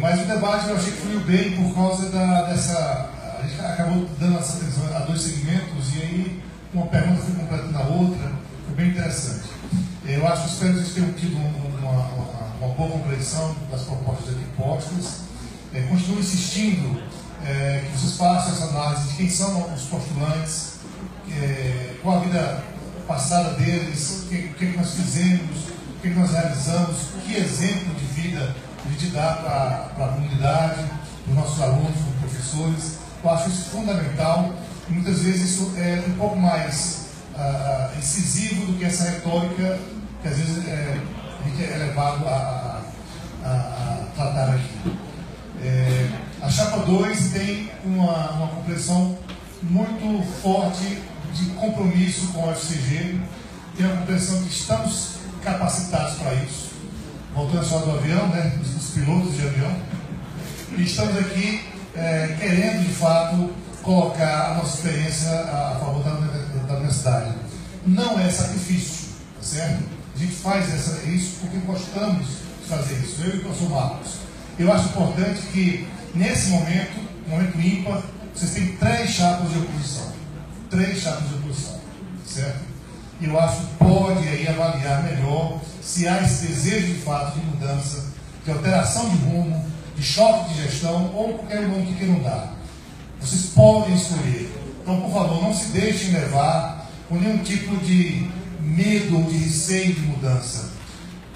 Mas o debate eu achei que fluiu bem por causa dessa... A gente acabou dando essa atenção a 2 segmentos e aí uma pergunta foi completando a outra, foi bem interessante. Eu acho que espero que vocês tenham tido uma boa compreensão das propostas aqui postas. Continuo insistindo que vocês façam essa análise de quem são os postulantes, qual a vida passada deles, o que nós fizemos, o que nós realizamos, que exemplo de vida a gente dá para a comunidade, para os nossos alunos, para os professores. Eu acho isso fundamental e muitas vezes isso é um pouco mais incisivo do que essa retórica que às vezes a gente é levado a tratar aqui. A chapa 2 tem uma compreensão muito forte de compromisso com o UFCG, tem uma compreensão que estamos capacitados para isso, voltando à história do avião, né, os pilotos de avião, e estamos aqui querendo de fato colocar a nossa experiência a favor da universidade. Não é sacrifício, tá certo? A gente faz isso porque gostamos de fazer isso, eu e o professor Marcos. Eu acho importante que, nesse momento ímpar, vocês têm 3 chapas de oposição. 3 chapas de oposição, certo? E eu acho que pode aí avaliar melhor se há esse desejo de fato de mudança, de alteração de rumo, de choque de gestão, ou qualquer nome que queiram dar. Vocês podem escolher. Então, por favor, não se deixem levar por nenhum tipo de medo ou de receio de mudança.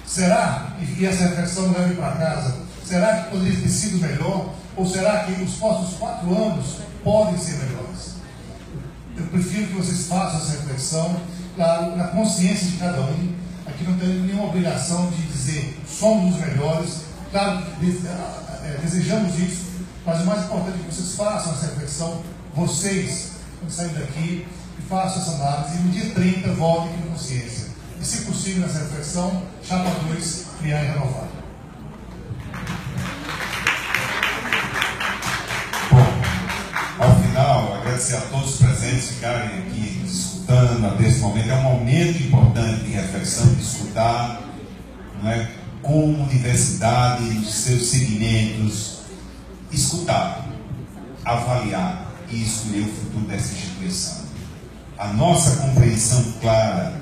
Será, e essa reflexão leve para casa, será que poderia ter sido melhor? Ou será que os próximos 4 anos podem ser melhores? Eu prefiro que vocês façam essa reflexão, claro, na consciência de cada um. Aqui não tem nenhuma obrigação de dizer somos os melhores. Claro, desejamos isso, mas o mais importante é que vocês façam essa reflexão, vocês, quando saírem daqui, e façam essa análise, e no dia 30 voltem com consciência. E, se possível, nessa reflexão, chapa 2, criar e renovar. Ao final, agradecer a todos os presentes ficarem aqui escutando até esse momento. É um momento importante de reflexão, de escutar, não é? Como universidade, os seus segmentos, escutar, avaliar e escolher o futuro dessa instituição. A nossa compreensão clara,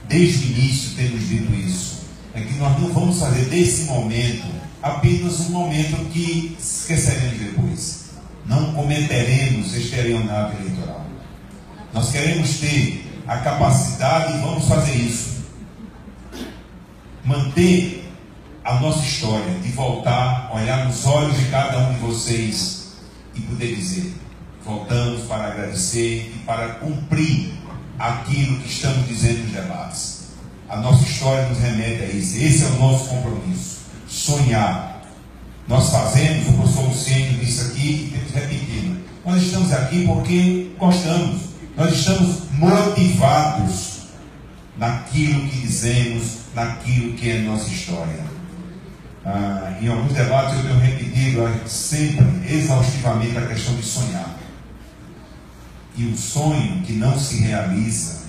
desde o início temos dito isso, é que nós não vamos fazer desse momento apenas um momento que esqueceremos depois. Não cometeremos estelionato eleitoral. Nós queremos ter a capacidade, e vamos fazer isso, manter a nossa história, de voltar, olhar nos olhos de cada um de vocês e poder dizer, voltamos para agradecer e para cumprir aquilo que estamos dizendo nos debates. A nossa história nos remete a isso. Esse é o nosso compromisso. Sonhar. Nós fazemos, o professor Luciano disse aqui e temos repetido. Nós estamos aqui porque gostamos. Nós estamos motivados naquilo que dizemos, naquilo que é nossa história. Em alguns debates eu tenho repetido sempre, exaustivamente, a questão de sonhar. E o sonho que não se realiza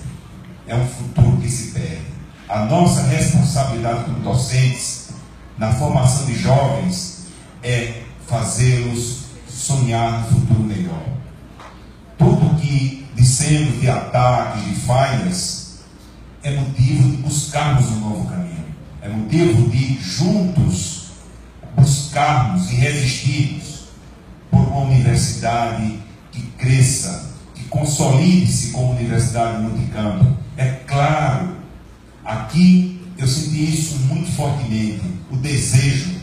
é um futuro que se perde. A nossa responsabilidade como docentes, na formação de jovens, é fazê-los sonhar no futuro melhor. Tudo que dissemos de ataques, de falhas, é motivo de buscarmos um novo caminho. É motivo de juntos buscarmos e resistirmos por uma universidade que cresça, que consolide-se como universidade multicampo. É claro, aqui eu senti isso muito fortemente, o desejo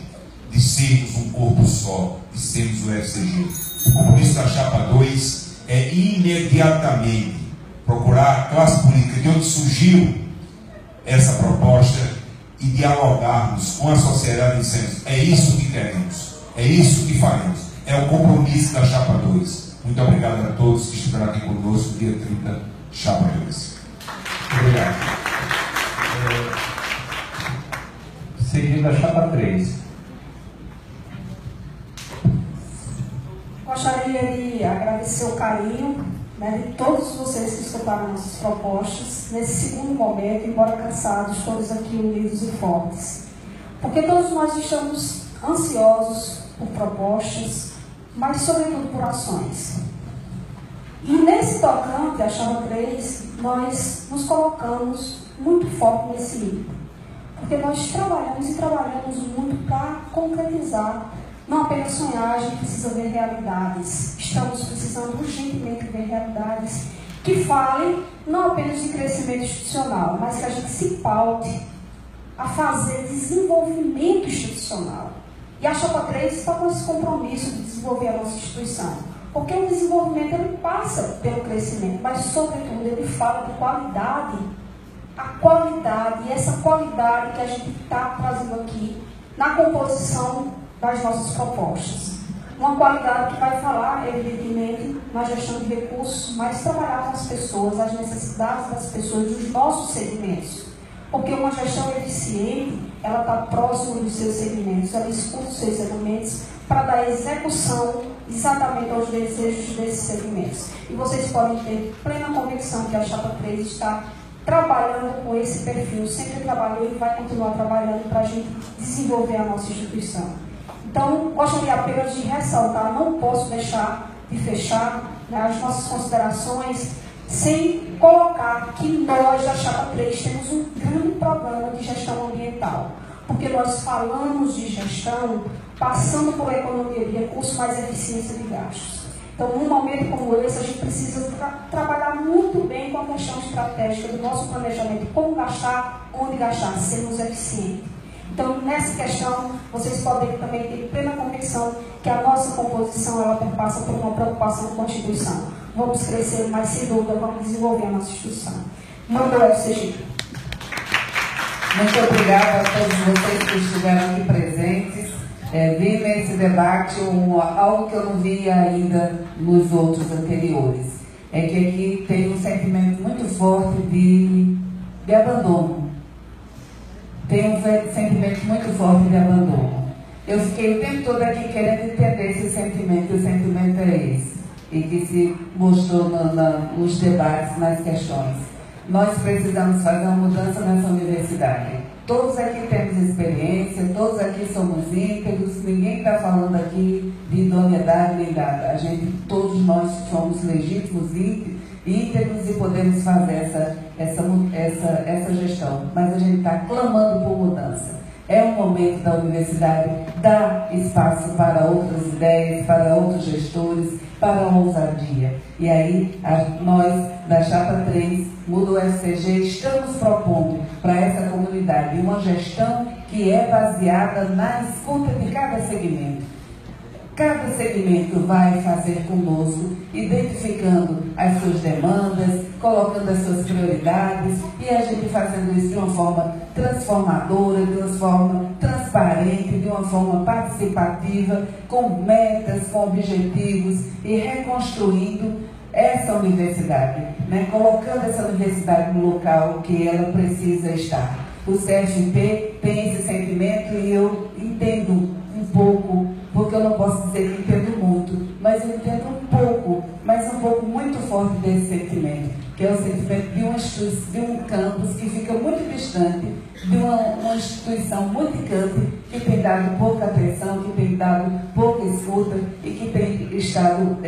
de sermos um corpo só, de sermos o FCG. O compromisso da Chapa 2 é imediatamente procurar a classe política de onde surgiu essa proposta e dialogarmos com a sociedade dizendo: é isso que queremos, é isso que faremos, é o compromisso da Chapa 2. Muito obrigado a todos que estiveram aqui conosco, dia 30, Chapa 2. Obrigado. Seguindo a Chapa 3. Gostaria de agradecer o carinho, né, de todos vocês que escutaram nossas propostas nesse segundo momento, embora cansados, todos aqui unidos e fortes. Porque todos nós estamos ansiosos por propostas, mas sobretudo por ações. E nesse tocante, a Chapa 3, nós nos colocamos muito forte nesse livro. Porque nós trabalhamos e trabalhamos muito para concretizar. Não apenas sonhar, a gente precisa ver realidades. Estamos precisando urgentemente ver realidades que falem não apenas de crescimento institucional, mas que a gente se paute a fazer desenvolvimento institucional. E a Chapa 3 está com esse compromisso de desenvolver a nossa instituição. Porque o desenvolvimento ele passa pelo crescimento, mas sobretudo ele fala de qualidade. A qualidade, e essa qualidade que a gente está trazendo aqui na composição das nossas propostas. Uma qualidade que vai falar, evidentemente, na gestão de recursos, mas trabalhar com as pessoas, as necessidades das pessoas, dos nossos segmentos. Porque uma gestão eficiente, ela está próxima dos seus segmentos, ela escuta os seus segmentos para dar execução exatamente aos desejos desses segmentos. E vocês podem ter plena convicção que a Chapa 3 está trabalhando com esse perfil, sempre trabalhou e vai continuar trabalhando para a gente desenvolver a nossa instituição. Então, gostaria apenas de ressaltar, não posso deixar de fechar, né, as nossas considerações sem colocar que nós, da Chapa 3, temos um grande problema de gestão ambiental. Porque nós falamos de gestão passando por economia de recursos, mais eficiência de gastos. Então, num momento como esse, a gente precisa trabalhar muito bem com a questão estratégica do nosso planejamento, como gastar, onde gastar, sermos eficientes. Então, nessa questão, vocês podem também ter plena convicção que a nossa composição, ela passa por uma preocupação com a instituição. Vamos crescer, mas sem dúvida vamos desenvolver a nossa instituição. Manda o FCG. Muito obrigada a todos vocês que estiveram aqui presentes. Vi nesse debate algo que eu não vi ainda nos outros anteriores. É que aqui tem um sentimento muito forte de abandono. Tem um sentimento muito forte de abandono. Eu fiquei o tempo todo aqui querendo entender esse sentimento, e o sentimento é esse, e que se mostrou nos debates, nas questões. Nós precisamos fazer uma mudança nessa universidade. Todos aqui temos experiência, todos aqui somos íntegros, ninguém está falando aqui de idoneidade nem nada. Todos nós somos legítimos, íntegros e podemos fazer essa gestão. Mas a gente está clamando por mudança. É um momento da universidade dar espaço para outras ideias, para outros gestores, para a ousadia. E aí, nós, da Chapa 3, Muda o FCG, estamos propondo para essa comunidade uma gestão que é baseada na escuta de cada segmento. Cada segmento vai fazer conosco, identificando as suas demandas, colocando as suas prioridades, e a gente fazendo isso de uma forma transformadora, de uma forma transparente, de uma forma participativa, com metas, com objetivos, e reconstruindo essa universidade, né? Colocando essa universidade no local que ela precisa estar. O CFP tem esse sentimento e eu entendo um pouco, porque eu não posso dizer que entendo muito, mas eu entendo um pouco, mas um pouco muito forte desse sentimento, que é o sentimento de um campus que fica muito distante, de uma instituição multicamp que tem dado pouca atenção, que tem dado pouca escuta e que tem estado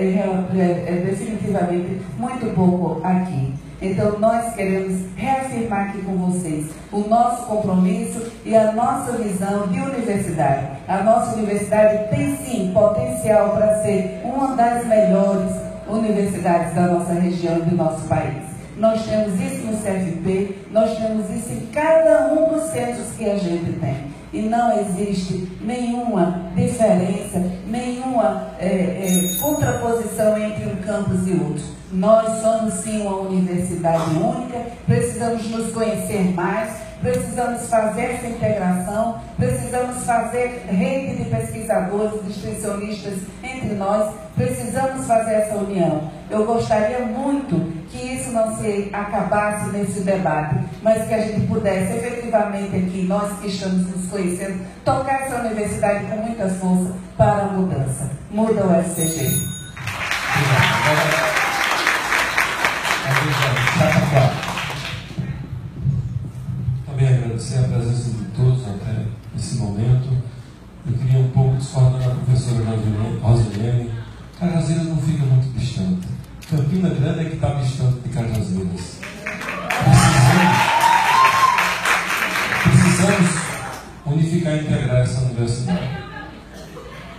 definitivamente muito pouco aqui. Então, nós queremos reafirmar aqui com vocês o nosso compromisso e a nossa visão de universidade. A nossa universidade tem, sim, potencial para ser uma das melhores universidades da nossa região e do nosso país. Nós temos isso no CFP, nós temos isso em cada um dos centros que a gente tem. E não existe nenhuma diferença, nenhuma contraposição entre um campus e outro. Nós somos sim uma universidade única, precisamos nos conhecer mais, precisamos fazer essa integração, precisamos fazer rede de pesquisadores, de extensionistas entre nós, precisamos fazer essa união. Eu gostaria muito que isso não se acabasse nesse debate, mas que a gente pudesse efetivamente aqui, nós que estamos nos conhecendo, tocar essa universidade com muita força para a mudança. Muda o FCG. Também agradecer a presença de todos até esse momento. Eu queria um pouco discordar da professora Rosilene. Cajazeiras não fica muito distante. Campina Grande é que está distante de Cajazeiras. Precisamos unificar e integrar essa universidade.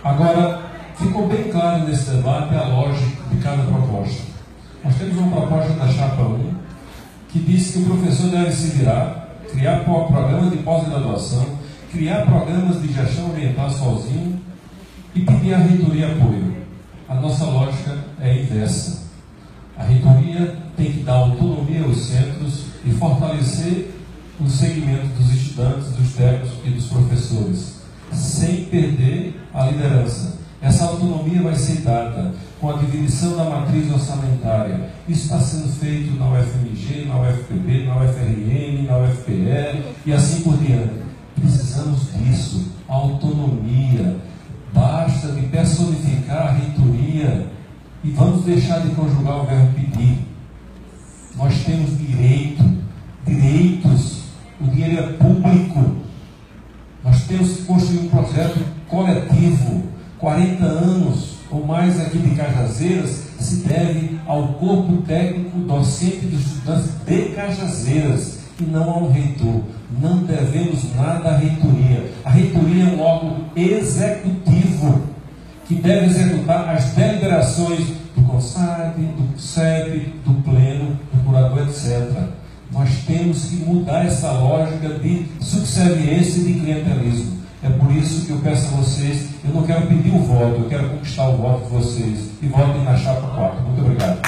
Agora, ficou bem claro nesse debate a lógica de cada proposta. Nós temos uma proposta da Chapa 1 que diz que o professor deve se virar, criar programas de pós-graduação, criar programas de gestão ambiental sozinho e pedir à reitoria apoio. A nossa lógica é inversa. A reitoria tem que dar autonomia aos centros e fortalecer o segmento dos estudantes, dos técnicos e dos professores, sem perder a liderança. Essa autonomia vai ser dada com a divisão da matriz orçamentária. Isso está sendo feito na UFMG, na UFPB, na UFRN, na UFPE e assim por diante. Precisamos disso, autonomia. Basta de personificar a reitoria e vamos deixar de conjugar o verbo pedir. Nós temos direitos, o dinheiro é público. Nós temos que construir um projeto coletivo. 40 anos ou mais aqui de Cajazeiras se deve ao corpo técnico docente dos estudantes de Cajazeiras e não a um reitor. Não devemos nada à reitoria. A reitoria é um órgão executivo que deve executar as deliberações do CONSAB, do CEP, do Pleno, do Curador, etc. Nós temos que mudar essa lógica de subserviência e de clientelismo. É por isso que eu peço a vocês, eu não quero pedir o voto, eu quero conquistar o voto de vocês. E votem na Chapa 4. Muito obrigado.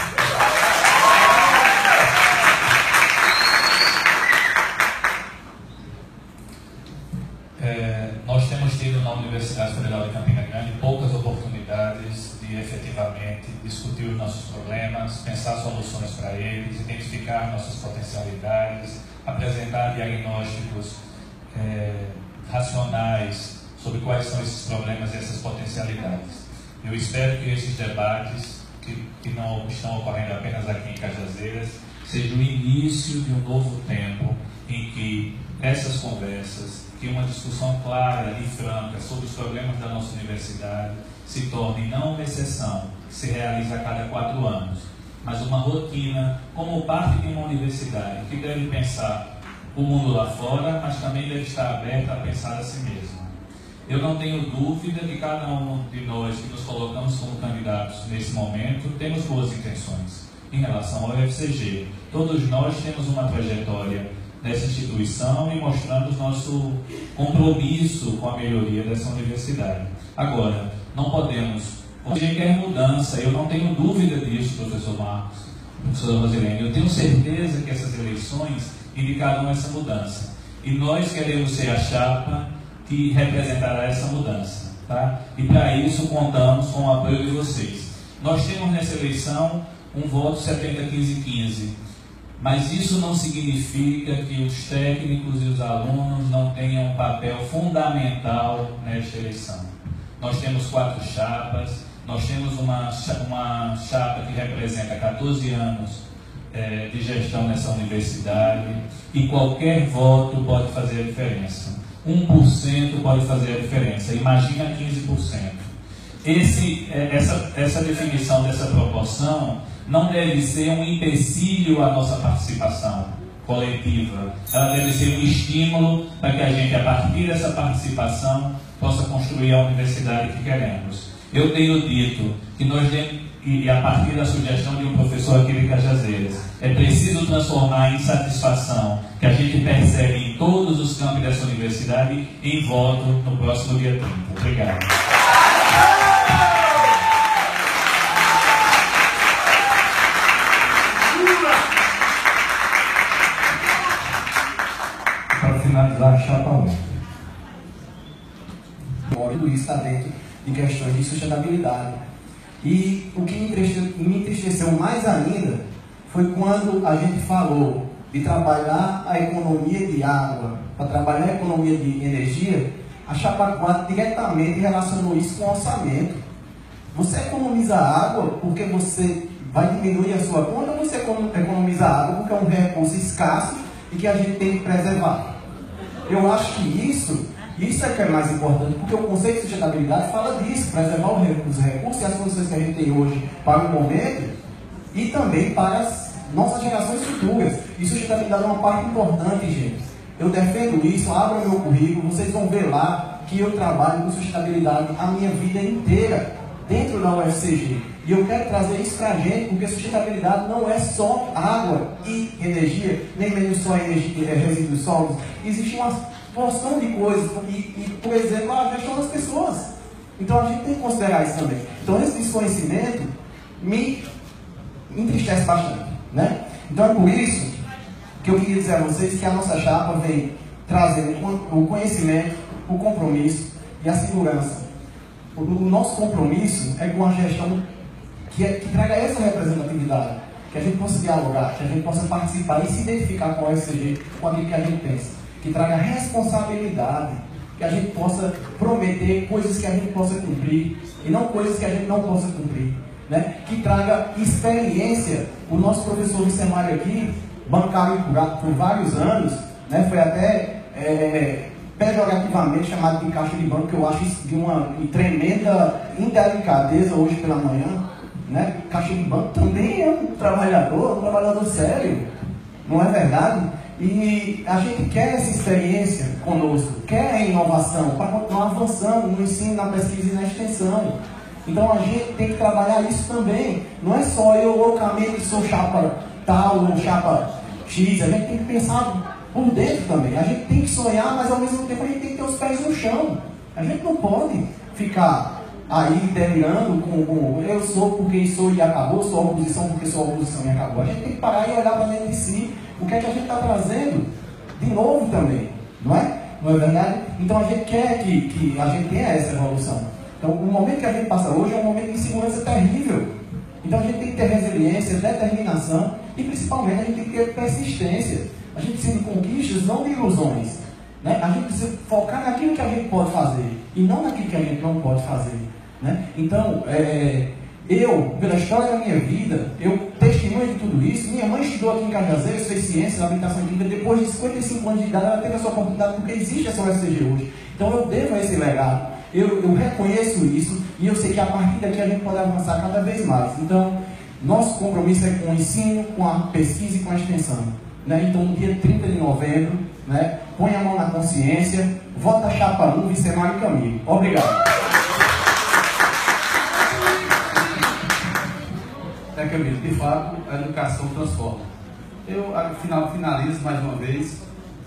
Nós temos tido na Universidade Federal de Campina Grande poucas oportunidades de efetivamente discutir os nossos problemas, pensar soluções para eles, identificar nossas potencialidades, apresentar diagnósticos racionais sobre quais são esses problemas e essas potencialidades. Eu espero que esses debates, que não estão ocorrendo apenas aqui em Cajazeiras, sejam o início de um novo tempo em que essas conversas, que uma discussão clara e franca sobre os problemas da nossa universidade se torne não uma exceção, que se realiza a cada 4 anos, mas uma rotina como parte de uma universidade que deve pensar o mundo lá fora, mas também deve estar aberta a pensar a si mesma. Eu não tenho dúvida que cada um de nós que nos colocamos como candidatos nesse momento temos boas intenções em relação ao FCG. Todos nós temos uma trajetória dessa instituição e mostramos nosso compromisso com a melhoria dessa universidade. Agora, não podemos, a gente quer mudança, eu não tenho dúvida disso, professor Marcos, professora Rosilene, eu tenho certeza que essas eleições indicaram essa mudança. E nós queremos ser a chapa que representará essa mudança. Tá? E para isso contamos com o apoio de vocês. Nós temos nessa eleição um voto 70-15-15. Mas isso não significa que os técnicos e os alunos não tenham um papel fundamental nesta eleição. Nós temos 4 chapas, nós temos uma chapa que representa 14 anos de gestão nessa universidade e qualquer voto pode fazer a diferença. 1% pode fazer a diferença, imagina 15%. Essa definição dessa proporção não deve ser um empecilho à nossa participação coletiva. Ela deve ser um estímulo para que a gente, a partir dessa participação, possa construir a universidade que queremos. Eu tenho dito que nós e a partir da sugestão de um professor aqui de Cajazeiras, é preciso transformar em satisfação que a gente persegue em todos os campos dessa universidade em voto no próximo dia 30. Obrigado. Para finalizar, a chapa 1. Tudo isso está dentro de questões de sustentabilidade. E o que me entristeceu mais ainda foi quando a gente falou de trabalhar a economia de água, para trabalhar a economia de energia, a chapa 4 diretamente relacionou isso com orçamento. Você economiza água porque você vai diminuir a sua conta, ou você economiza água porque é um recurso escasso e que a gente tem que preservar? Eu acho que isso é que é mais importante, porque o conceito de sustentabilidade fala disso, preservar os recursos e as condições que a gente tem hoje para o momento e também para as nossas gerações futuras. E sustentabilidade é uma parte importante, gente. Eu defendo isso, abra meu currículo, vocês vão ver lá que eu trabalho com sustentabilidade a minha vida inteira dentro da UFCG. E eu quero trazer isso para a gente, porque sustentabilidade não é só água e energia, nem mesmo só energia, resíduos sólidos. Existe uma porção de coisas, e, por exemplo, a gestão das pessoas. Então a gente tem que considerar isso também. Então esse desconhecimento me entristece bastante, né? Então é por isso que eu queria dizer a vocês que a nossa chapa vem trazendo o conhecimento, o compromisso e a segurança. O nosso compromisso é com a gestão que traga essa representatividade, que a gente possa dialogar, que a gente possa participar e se identificar com a UFCG, com aquilo que a gente pensa, que traga responsabilidade, que a gente possa prometer coisas que a gente possa cumprir e não coisas que a gente não possa cumprir, né? Que traga experiência. O nosso professor Vicemário aqui, bancário por vários anos, né? Foi até pejorativamente chamado de caixa de banco, que eu acho isso de uma tremenda indelicadeza hoje pela manhã, né? Caixa de banco também é um trabalhador sério, não é verdade? E a gente quer essa experiência conosco, quer a inovação, para continuar avançando no ensino, na pesquisa e na extensão. Então a gente tem que trabalhar isso também. Não é só eu loucamente sou chapa tal ou chapa X, a gente tem que pensar por dentro também. A gente tem que sonhar, mas ao mesmo tempo a gente tem que ter os pés no chão. A gente não pode ficar aí delirando com eu sou porque sou e acabou, sou oposição porque sou oposição e acabou. A gente tem que parar e olhar para dentro de si. O que é que a gente está trazendo de novo também, não é? Não é verdade? Então a gente quer que a gente tenha essa evolução. Então o momento que a gente passa hoje é um momento de insegurança terrível. Então a gente tem que ter resiliência, determinação e principalmente a gente tem que ter persistência. A gente precisa de conquistas, não de ilusões, né? A gente precisa focar naquilo que a gente pode fazer e não naquilo que a gente não pode fazer, né? Então, eu, pela história da minha vida, eu testemunho de tudo isso. Minha mãe estudou aqui em Cajazeiras, fez ciências, habilitação química. Depois de 55 anos de idade, ela teve essa oportunidade porque existe essa UFCG hoje. Então eu devo esse legado, eu reconheço isso e eu sei que a partir daqui a gente pode avançar cada vez mais. Então, nosso compromisso é com o ensino, com a pesquisa e com a extensão, né? Então, no dia 30 de novembro, né, põe a mão na consciência, vota a chapa 1, Vicemário Camilo. Obrigado. Camilo, de fato, a educação transforma. Eu finalizo mais uma vez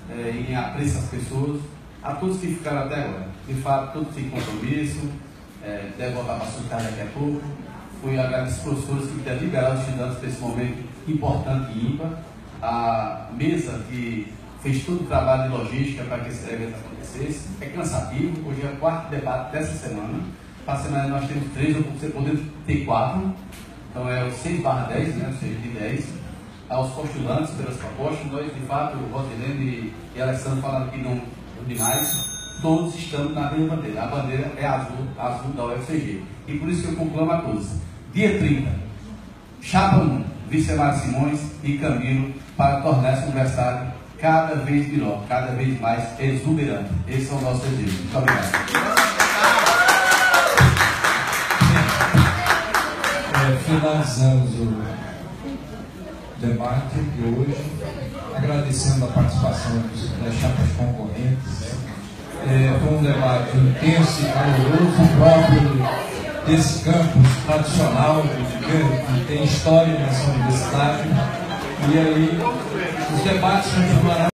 em apreço às pessoas, a todos que ficaram até agora. De fato, todos têm compromisso, deve voltar para a sua casa daqui a pouco. Fui agradecer aos professores que deram liberar os estudantes para esse momento importante e ímpar. A mesa que fez todo o trabalho de logística para que esse evento acontecesse. É cansativo, hoje é o quarto debate dessa semana. Para a semana nós temos 3, você poder ter 4. Então é o 6/10, né, ou seja, de 10, aos postulantes pelas propostas. Nós, de fato, o Rosilene e Alessandro falaram que não demais, todos estamos na mesma bandeira. A bandeira é azul da UFCG. E por isso que eu conclamo a todos. Dia 30, chapa 1, Vicemário Simões e Camilo, para tornar essa universidade cada vez melhor, cada vez mais exuberante. Esse é o nosso desejo. Muito obrigado. Finalizamos o debate de hoje, agradecendo a participação das chapas concorrentes. Foi um debate intenso e caloroso, próprio desse campus tradicional, que tem história nessa universidade. E aí os debates continuarão.